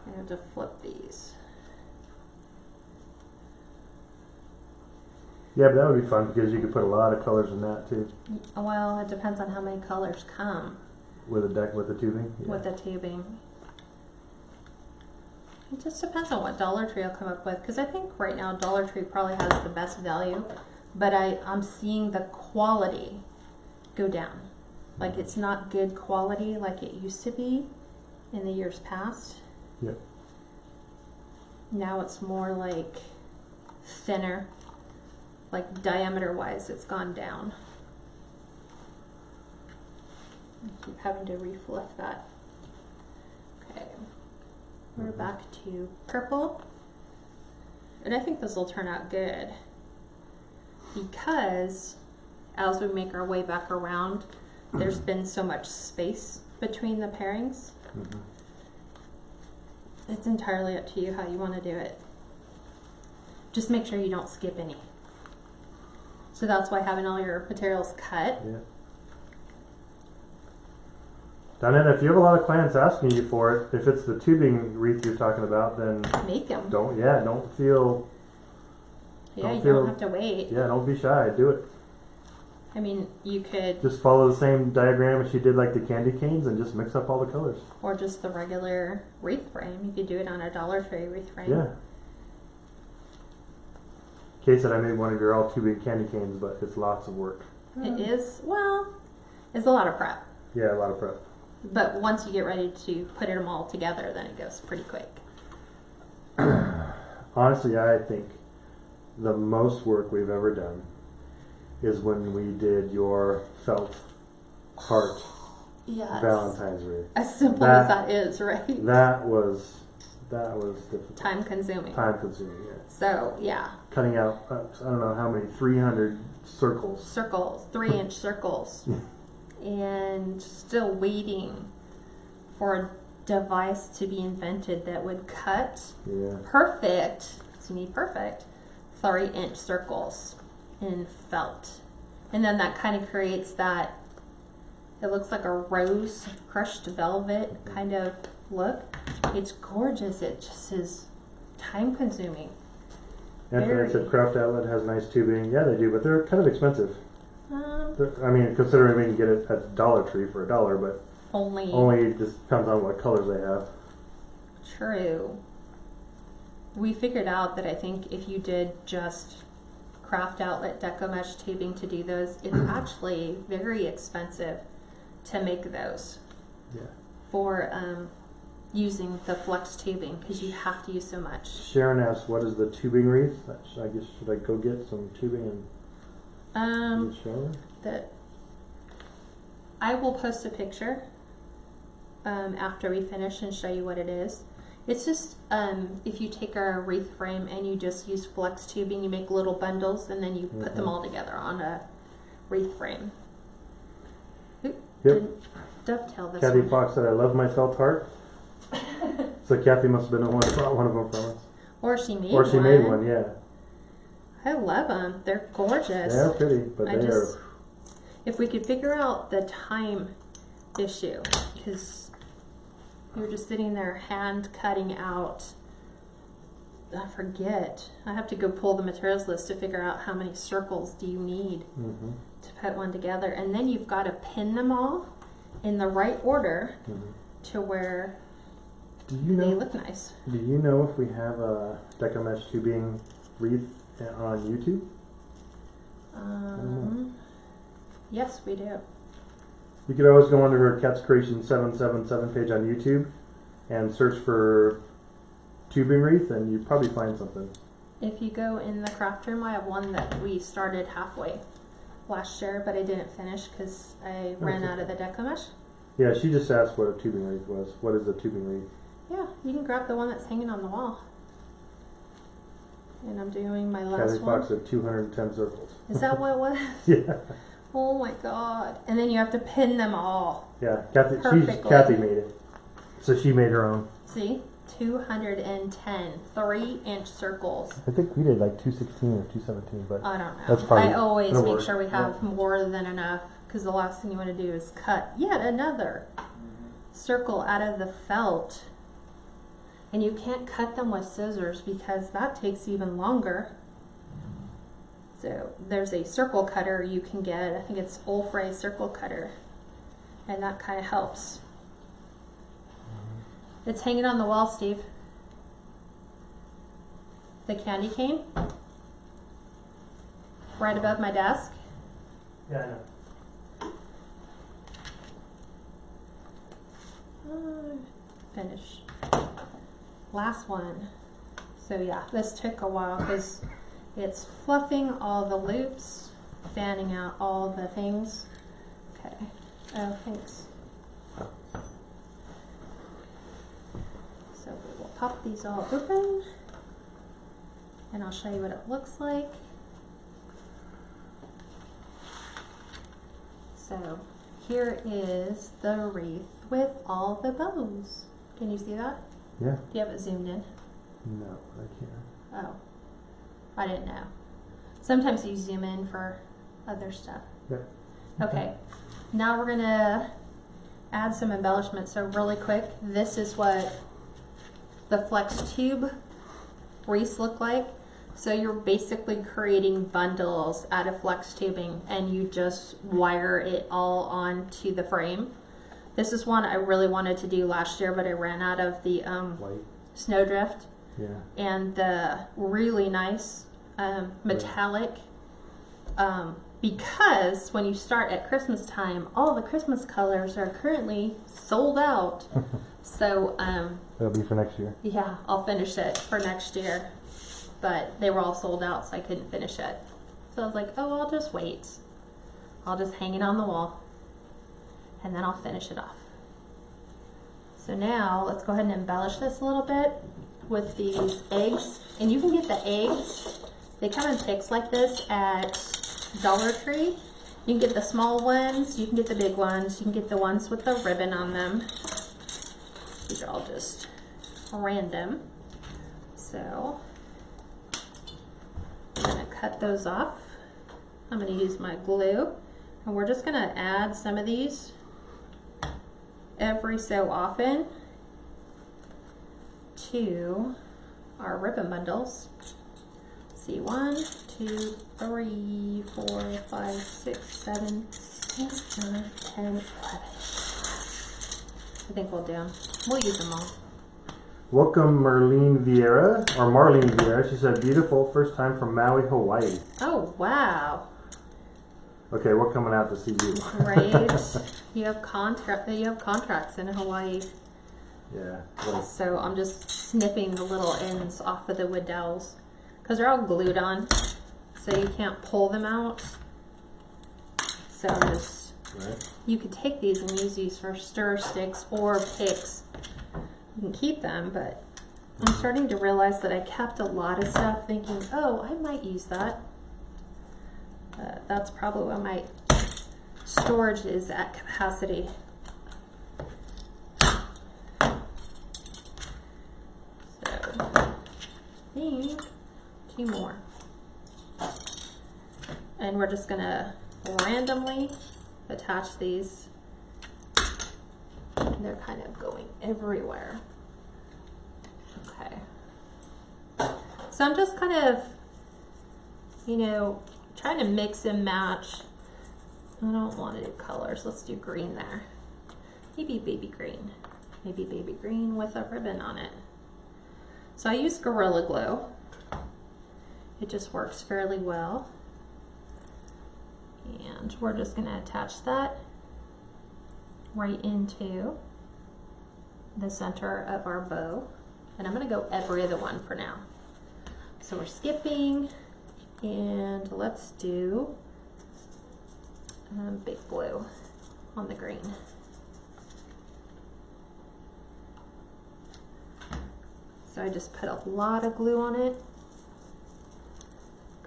[SPEAKER 1] I have to flip these.
[SPEAKER 2] Yeah, but that would be fun because you could put a lot of colors in that too.
[SPEAKER 1] Well, it depends on how many colors come
[SPEAKER 2] With a deck with the tubing? Yeah.
[SPEAKER 1] with the tubing. It just depends on what Dollar Tree will come up with, because I think right now Dollar Tree probably has the best value, but I'm seeing the quality go down. Like, it's not good quality like it used to be in the years past.
[SPEAKER 2] Yep.
[SPEAKER 1] Now it's more like thinner, like diameter wise it's gone down. I keep having to refliff that. Okay, we're back to purple, and I think this will turn out good because as we make our way back around, there's been so much space between the pairings. It's entirely up to you how you want to do it. Just make sure you don't skip any. So that's why having all your materials cut.
[SPEAKER 2] Yeah. Donetta, if you have a lot of clients asking you for it, if it's the tubing wreath you're talking about, then
[SPEAKER 1] Make them.
[SPEAKER 2] don't feel.
[SPEAKER 1] Yeah, you
[SPEAKER 2] feel-
[SPEAKER 1] don't have to wait.
[SPEAKER 2] Yeah, don't be shy. Do it.
[SPEAKER 1] I mean, you could,
[SPEAKER 2] Just follow the same diagram as she did like the candy canes and just mix up all the colors.
[SPEAKER 1] or just the regular wreath frame. You could do it on a Dollar Tree wreath frame.
[SPEAKER 2] Yeah. Kay said I made one of your all tubing candy canes, but it's lots of work.
[SPEAKER 1] It is, well, it's a lot of prep.
[SPEAKER 2] Yeah, a lot of prep.
[SPEAKER 1] But once you get ready to put them all together, then it goes pretty quick.
[SPEAKER 2] Honestly, I think the most work we've ever done is when we did your felt heart
[SPEAKER 1] Yes.
[SPEAKER 2] Valentine's wreath.
[SPEAKER 1] As simple as that is, right?
[SPEAKER 2] That was difficult.
[SPEAKER 1] Time consuming.
[SPEAKER 2] Time consuming, yeah.
[SPEAKER 1] So, yeah.
[SPEAKER 2] Cutting out, I don't know how many, 300 circles.
[SPEAKER 1] Circles, 3-inch circles. And still waiting for a device to be invented that would cut
[SPEAKER 2] Yeah.
[SPEAKER 1] perfect, so you need perfect, 3-inch circles in felt. And then that kind of creates that, it looks like a rose crushed velvet kind of look. It's gorgeous. It just is time consuming.
[SPEAKER 2] Anthony said Craft Outlet has nice tubing. Yeah, they do, but they're kind of expensive. I mean, considering we can get it at Dollar Tree for $1, but only just depends on what colors they have.
[SPEAKER 1] True. We figured out that I think if you did just Craft Outlet Deco mesh tubing to do those, it's actually very expensive to make those.
[SPEAKER 2] Yeah.
[SPEAKER 1] For using the flex tubing, because you have to use so much.
[SPEAKER 2] Sharon asks, what is the tubing wreath? I guess, should I go get some tubing and You show her?
[SPEAKER 1] That I will post a picture after we finish and show you what it is. It's just if you take a wreath frame and you just use flex tubing, you make little bundles and then you put them all together on a wreath frame. Oop,
[SPEAKER 2] Yep.
[SPEAKER 1] didn't dovetail this
[SPEAKER 2] Kathy
[SPEAKER 1] one.
[SPEAKER 2] Fox said, I love my felt heart. So Kathy must have been the one who brought one of them from us.
[SPEAKER 1] Or she made
[SPEAKER 2] Or she
[SPEAKER 1] one.
[SPEAKER 2] made one, yeah.
[SPEAKER 1] I love them. They're gorgeous.
[SPEAKER 2] They're pretty, but
[SPEAKER 1] I
[SPEAKER 2] they
[SPEAKER 1] just-
[SPEAKER 2] are.
[SPEAKER 1] If we could figure out the time issue, because you're just sitting there hand cutting out, I forget. I have to go pull the materials list to figure out how many circles do you need to put one together. And then you've got to pin them all in the right order to where
[SPEAKER 2] Do you
[SPEAKER 1] they
[SPEAKER 2] know?
[SPEAKER 1] look nice.
[SPEAKER 2] Do you know if we have a Deco mesh tubing wreath on YouTube?
[SPEAKER 1] Yes, we do.
[SPEAKER 2] You could always go under her KatsCreationsNMore page on YouTube and search for tubing wreath, and you'd probably find something.
[SPEAKER 1] If you go in the craft room, I have one that we started halfway last year, but I didn't finish because I ran out of the Deco mesh.
[SPEAKER 2] Yeah, she just asked what a tubing wreath was. What is a tubing wreath?
[SPEAKER 1] Yeah, you can grab the one that's hanging on the wall. And I'm doing my last
[SPEAKER 2] Kathy
[SPEAKER 1] one.
[SPEAKER 2] Fox at 210 circles.
[SPEAKER 1] Is that what it was?
[SPEAKER 2] Yeah.
[SPEAKER 1] Oh my god. And then you have to pin them all.
[SPEAKER 2] Yeah, Kathy.
[SPEAKER 1] Perfectly.
[SPEAKER 2] Kathy made it, so she made her own.
[SPEAKER 1] See? 210 3-inch circles.
[SPEAKER 2] I think we did like 216 or 217, but
[SPEAKER 1] I don't know.
[SPEAKER 2] That's probably-
[SPEAKER 1] I always
[SPEAKER 2] it'll
[SPEAKER 1] make
[SPEAKER 2] work.
[SPEAKER 1] sure we have more than enough, because the last thing you want to do is cut yet another circle out of the felt. And you can't cut them with scissors because that takes even longer. So there's a circle cutter you can get. I think it's Olfray circle cutter. And that kind of helps. It's hanging on the wall, Steve. The candy cane. Right above my desk.
[SPEAKER 2] yeah, I know.
[SPEAKER 1] Finish. Last one. So yeah, this took a while because it's fluffing all the loops, fanning out all the things. Okay. Oh, thanks. So we will pop these all open and I'll show you what it looks like. So here is the wreath with all the bows. Can you see that?
[SPEAKER 2] Yeah.
[SPEAKER 1] Do you have it zoomed in?
[SPEAKER 2] No, I can't.
[SPEAKER 1] Oh, I didn't know. Sometimes you zoom in for other stuff.
[SPEAKER 2] Yeah.
[SPEAKER 1] Okay, now we're gonna add some embellishments. So really quick, this is what the flex tube wreaths look like. So you're basically creating bundles out of flex tubing and you just wire it all onto the frame. This is one I really wanted to do last year, but I ran out of the
[SPEAKER 2] White.
[SPEAKER 1] snowdrift
[SPEAKER 2] Yeah.
[SPEAKER 1] and the really nice metallic because when you start at Christmas time, all the Christmas colors are currently sold out. So
[SPEAKER 2] That'll be for next year.
[SPEAKER 1] yeah, I'll finish it for next year, but they were all sold out, so I couldn't finish it. So I was like, oh, I'll just wait. I'll just hang it on the wall and then I'll finish it off. So now let's go ahead and embellish this a little bit with these eggs. And you can get the eggs, they come in picks like this at Dollar Tree. You can get the small ones, you can get the big ones, you can get the ones with the ribbon on them. These are all just random. So I'm gonna cut those off. I'm gonna use my glue and we're just gonna add some of these every so often to our ribbon bundles. See, 1, 2, 3, 4, 5, 6, 7, 8, 9, 10, 11. I think we'll do them. We'll use them all.
[SPEAKER 2] Welcome, Marlene Vieira. She said, beautiful, first time from Maui, Hawaii.
[SPEAKER 1] Oh, wow.
[SPEAKER 2] Okay, we're coming out to see you.
[SPEAKER 1] Right? You have contracts in Hawaii.
[SPEAKER 2] Yeah. Well,
[SPEAKER 1] So I'm just snipping the little ends off of the wood dowels because they're all glued on, so you can't pull them out. So just,
[SPEAKER 2] Right.
[SPEAKER 1] you could take these and use these for stir sticks or picks. You can keep them, but I'm starting to realize that I kept a lot of stuff thinking, oh, I might use that. That's probably why my storage is at capacity. So, I think 2 more. And we're just gonna randomly attach these. And they're kind of going everywhere. Okay. So I'm just kind of, you know, trying to mix and match. I don't want to do colors. Let's do green there. Maybe baby green. Maybe baby green with a ribbon on it. So I use Gorilla Glue. It just works fairly well. And we're just going to attach that right into the center of our bow. And I'm going to go every other one for now. So we're skipping, and let's do big blue on the green. So I just put a lot of glue on it,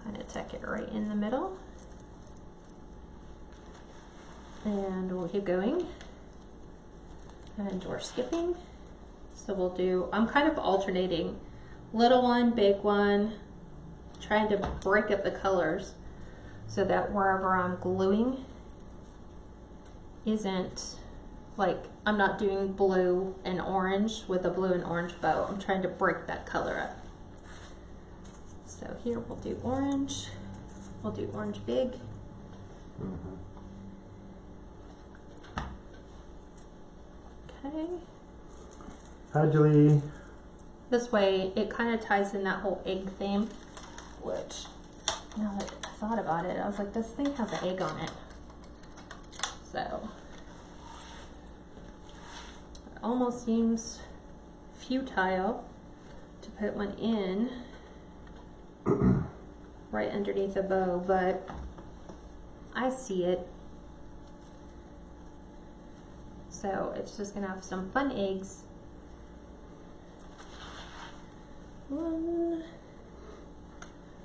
[SPEAKER 1] kind of tuck it right in the middle. And we'll keep going. And we're skipping. So we'll do, I'm kind of alternating little one, big one, trying to break up the colors so that wherever I'm gluing isn't like, I'm not doing blue and orange with a blue and orange bow. I'm trying to break that color up. So here we'll do orange. We'll do orange big. Okay.
[SPEAKER 2] Hi, Julie.
[SPEAKER 1] This way it kind of ties in that whole egg theme, which now that I thought about it, I was like, this thing has an egg on it. So it almost seems futile to put one in right underneath the bow, but I see it. So it's just gonna have some fun eggs. One,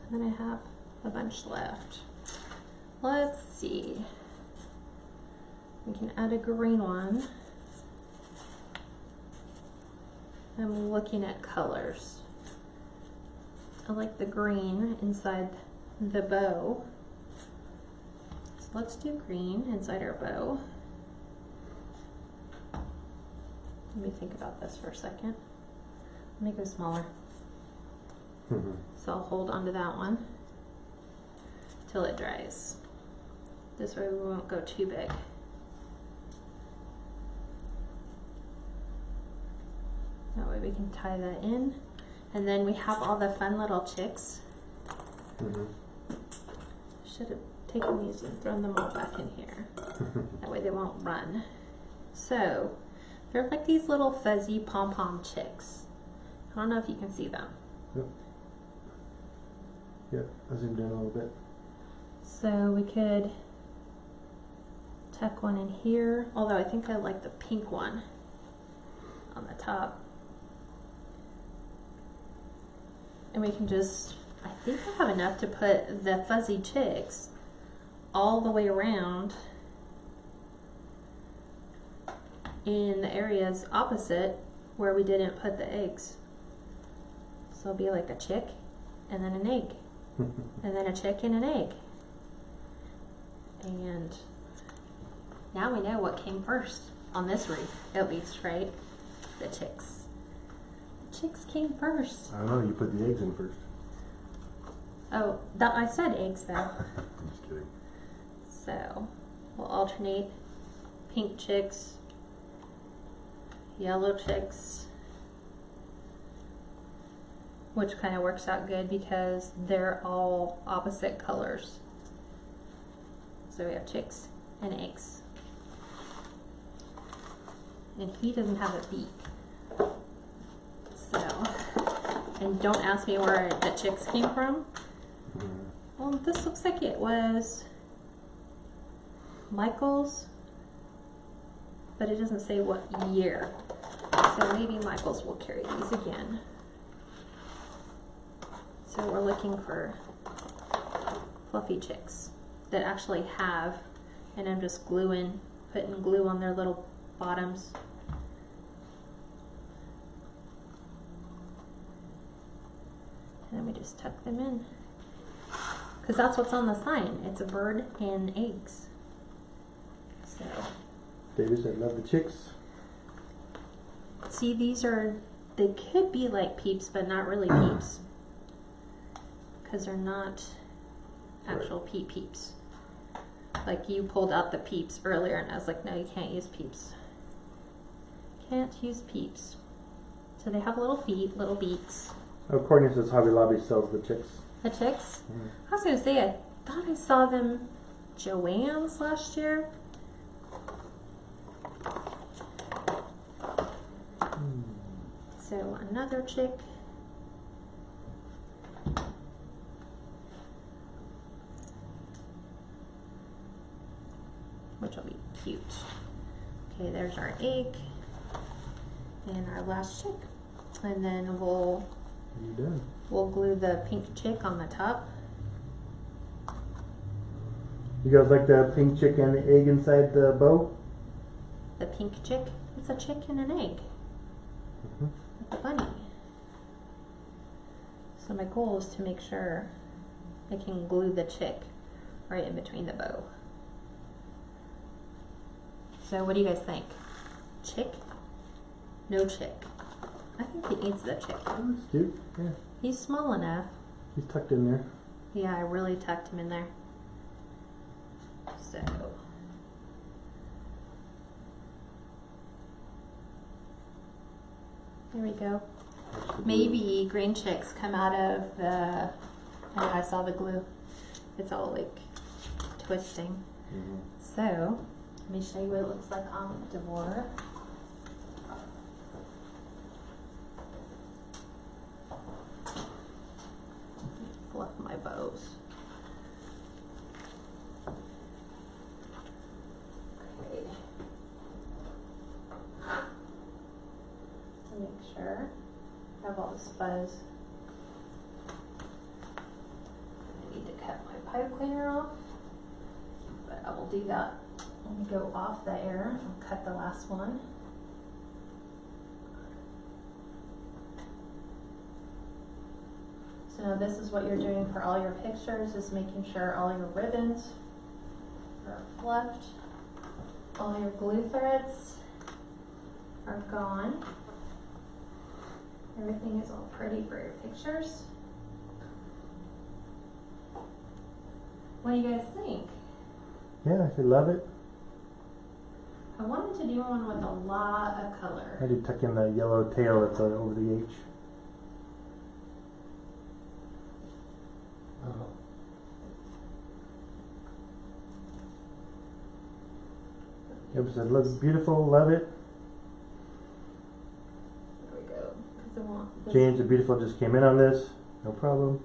[SPEAKER 1] and then I have a bunch left. Let's see. We can add a green one. I'm looking at colors. I like the green inside the bow. So let's do green inside our bow. Let me think about this for a second. Let me go smaller. So I'll hold onto that one till it dries. This way we won't go too big. That way we can tie that in. And then we have all the fun little chicks. Should have taken these and thrown them all back in here. That way they won't run. So they're like these little fuzzy pom-pom chicks. I don't know if you can see them.
[SPEAKER 2] Yep. Yep, I zoomed in a little bit.
[SPEAKER 1] So we could tuck one in here, although I think I like the pink one on the top. And we can just, I think I have enough to put the fuzzy chicks all the way around in the areas opposite where we didn't put the eggs. So it'll be like a chick and then an egg. And then a chick and an egg. And now we know what came first on this wreath, at least, right? The chicks. The chicks came first.
[SPEAKER 2] I don't know, you put the eggs in first.
[SPEAKER 1] Oh, that I said eggs though.
[SPEAKER 2] I'm just kidding.
[SPEAKER 1] So we'll alternate pink chicks, yellow chicks, which kind of works out good because they're all opposite colors. So we have chicks and eggs. And he doesn't have a beak. So, and don't ask me where the chicks came from. Well, this looks like it was Michaels, but it doesn't say what year. So maybe Michaels will carry these again. So we're looking for fluffy chicks that actually have, and I'm just putting glue on their little bottoms. And then we just tuck them in. Because that's what's on the sign. It's a bird and eggs. So.
[SPEAKER 2] David said, love the chicks.
[SPEAKER 1] See, they could be like peeps, but not really peeps. Because they're not actual peeps. Like you pulled out the peeps earlier and I was like, no, you can't use peeps. Can't use peeps. So they have little feet, little beaks.
[SPEAKER 2] Oh, Courtney says Hobby Lobby sells the chicks.
[SPEAKER 1] The chicks?
[SPEAKER 2] Mm-hmm.
[SPEAKER 1] I was going to say, I thought I saw them Joann's last year. So another chick. Which will be cute. Okay, there's our egg and our last chick. And then we'll glue the pink chick on the top.
[SPEAKER 2] You guys like the pink chick and the egg inside the bow?
[SPEAKER 1] The pink chick? It's a chick and an egg. With a bunny. So my goal is to make sure I can glue the chick right in between the bow. So what do you guys think? Chick? No chick. I think he needs the chick.
[SPEAKER 2] Oh, that's cute. Yeah.
[SPEAKER 1] He's small enough.
[SPEAKER 2] He's tucked in there.
[SPEAKER 1] Yeah, I really tucked him in there. So there we go. Maybe green chicks come out of the, I know I saw the glue. It's all like twisting. So let me show you what it looks like on the door. Fluff my bows. Okay. To make sure I have all this fuzz. I need to cut my pipe cleaner off, but I will do that when we go off the air. I'll cut the last one. So now this is what you're doing for all your pictures, is making sure all your ribbons are fluffed, all your glue threads are gone. Everything is all pretty for your pictures. What do you guys think?
[SPEAKER 2] Yeah, I love it.
[SPEAKER 1] I wanted to do one with a lot of color.
[SPEAKER 2] I did tuck in the yellow tail that's over the H. Yep, so it looks beautiful, love it.
[SPEAKER 1] There we go. 'Cause I want this.
[SPEAKER 2] James, the beautiful just came in on this, no problem.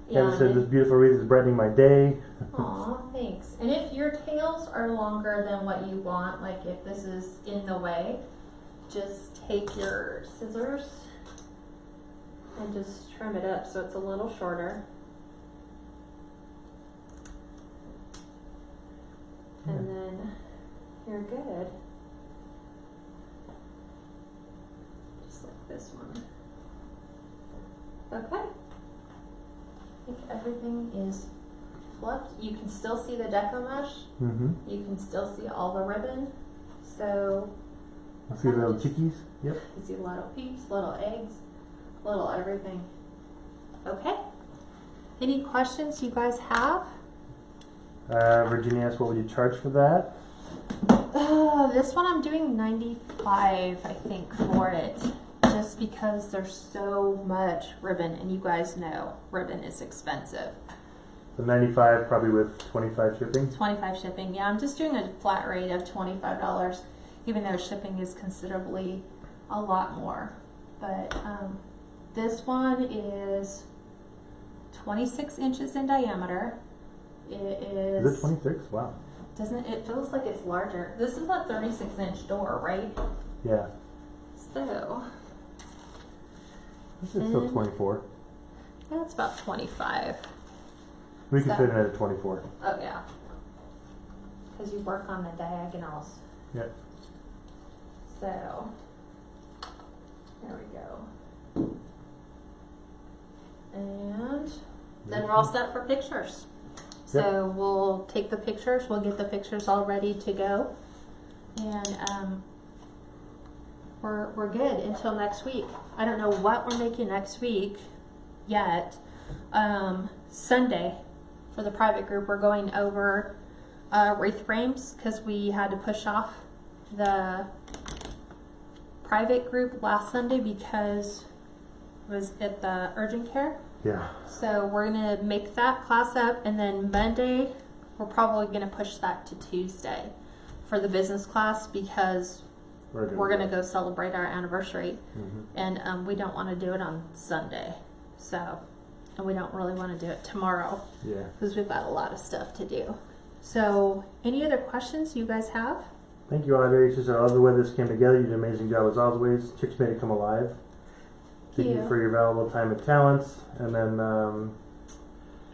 [SPEAKER 1] Yeah,
[SPEAKER 2] Kevin said this beautiful wreath is brightening my day.
[SPEAKER 1] Aw, thanks. And if your tails are longer than what you want, like if this is in the way, just take your scissors and just trim it up so it's a little shorter. And then you're good. Just like this one. Okay. I think everything is fluffed. You can still see the Deco mesh. You can still see all the ribbon. So
[SPEAKER 2] I see the little chickies. Yep.
[SPEAKER 1] you see little peeps, little eggs, little everything. Okay. Any questions you guys have?
[SPEAKER 2] Virginia asked, what would you charge for that?
[SPEAKER 1] This one I'm doing $95, I think, for it. Just because there's so much ribbon, and you guys know ribbon is expensive.
[SPEAKER 2] So 95, probably with 25 shipping.
[SPEAKER 1] 25 shipping, yeah. I'm just doing a flat rate of $25, even though shipping is considerably a lot more. But this one is 26 inches in diameter. It is.
[SPEAKER 2] Is it 26? Wow.
[SPEAKER 1] Doesn't it feels like it's larger? This is a 36-inch door, right?
[SPEAKER 2] Yeah.
[SPEAKER 1] So
[SPEAKER 2] This is still 24.
[SPEAKER 1] that's about 25.
[SPEAKER 2] We can
[SPEAKER 1] So-
[SPEAKER 2] fit in at a 24.
[SPEAKER 1] Oh yeah. Because you work on the diagonals.
[SPEAKER 2] Yep.
[SPEAKER 1] So there we go. And then we're all set for pictures. So we'll take the pictures, we'll get the pictures all ready to go. And we're good until next week. I don't know what we're making next week yet. Sunday for the private group we're going over wreath frames because we had to push off the private group last Sunday because it was at the urgent care.
[SPEAKER 2] Yeah.
[SPEAKER 1] So we're gonna make that class up, and then Monday we're probably gonna push that to Tuesday for the business class because we're gonna go celebrate our anniversary, and we don't want to do it on Sunday. So, and we don't really want to do it tomorrow.
[SPEAKER 2] Yeah.
[SPEAKER 1] Because we've got a lot of stuff to do. So, any other questions you guys have?
[SPEAKER 2] Thank you, Audrey. She said, I love the way this came together. You did an amazing job as always. Chicks made it come alive. Thank you for your valuable time and talents. And then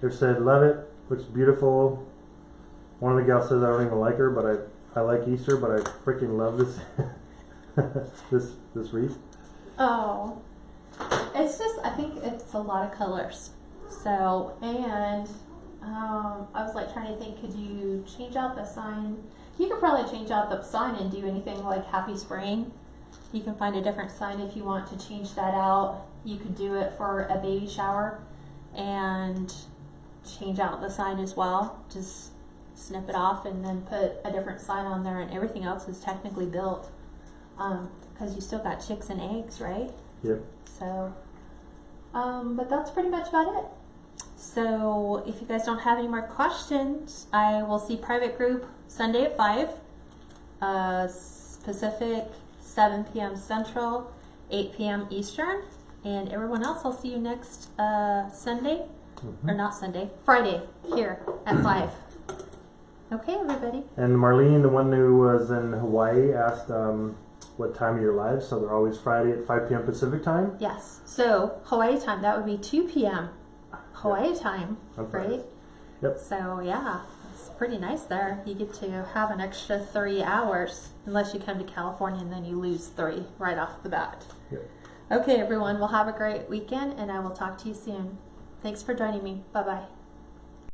[SPEAKER 2] they said, love it. Looks beautiful. One of the gals says I don't even like her, but I like Easter, but I freaking love this this wreath.
[SPEAKER 1] Oh, it's just, I think it's a lot of colors. So, and I was like trying to think, could you change out the sign? You could probably change out the sign and do anything like Happy Spring. You can find a different sign if you want to change that out. You could do it for a baby shower and change out the sign as well. Just snip it off and then put a different sign on there, and everything else is technically built. Because you still got chicks and eggs, right?
[SPEAKER 2] Yep.
[SPEAKER 1] So, but that's pretty much about it. So if you guys don't have any more questions, I will see private group Sunday at 5, Pacific, 7 p.m. Central, 8 p.m. Eastern, and everyone else, I'll see you next Sunday, or not Sunday, Friday, here at 5. Okay, everybody.
[SPEAKER 2] And Marlene, the one who was in Hawaii, asked what time of your live, so they're always Friday at 5 p.m. Pacific time?
[SPEAKER 1] Yes, so Hawaii time, that would be 2 p.m. Hawaii time, right?
[SPEAKER 2] Yep.
[SPEAKER 1] So yeah, it's pretty nice there. You get to have an extra 3 hours, unless you come to California and then you lose 3 right off the bat.
[SPEAKER 2] Yep.
[SPEAKER 1] Okay, everyone, well have a great weekend, and I will talk to you soon. Thanks for joining me. Bye-bye.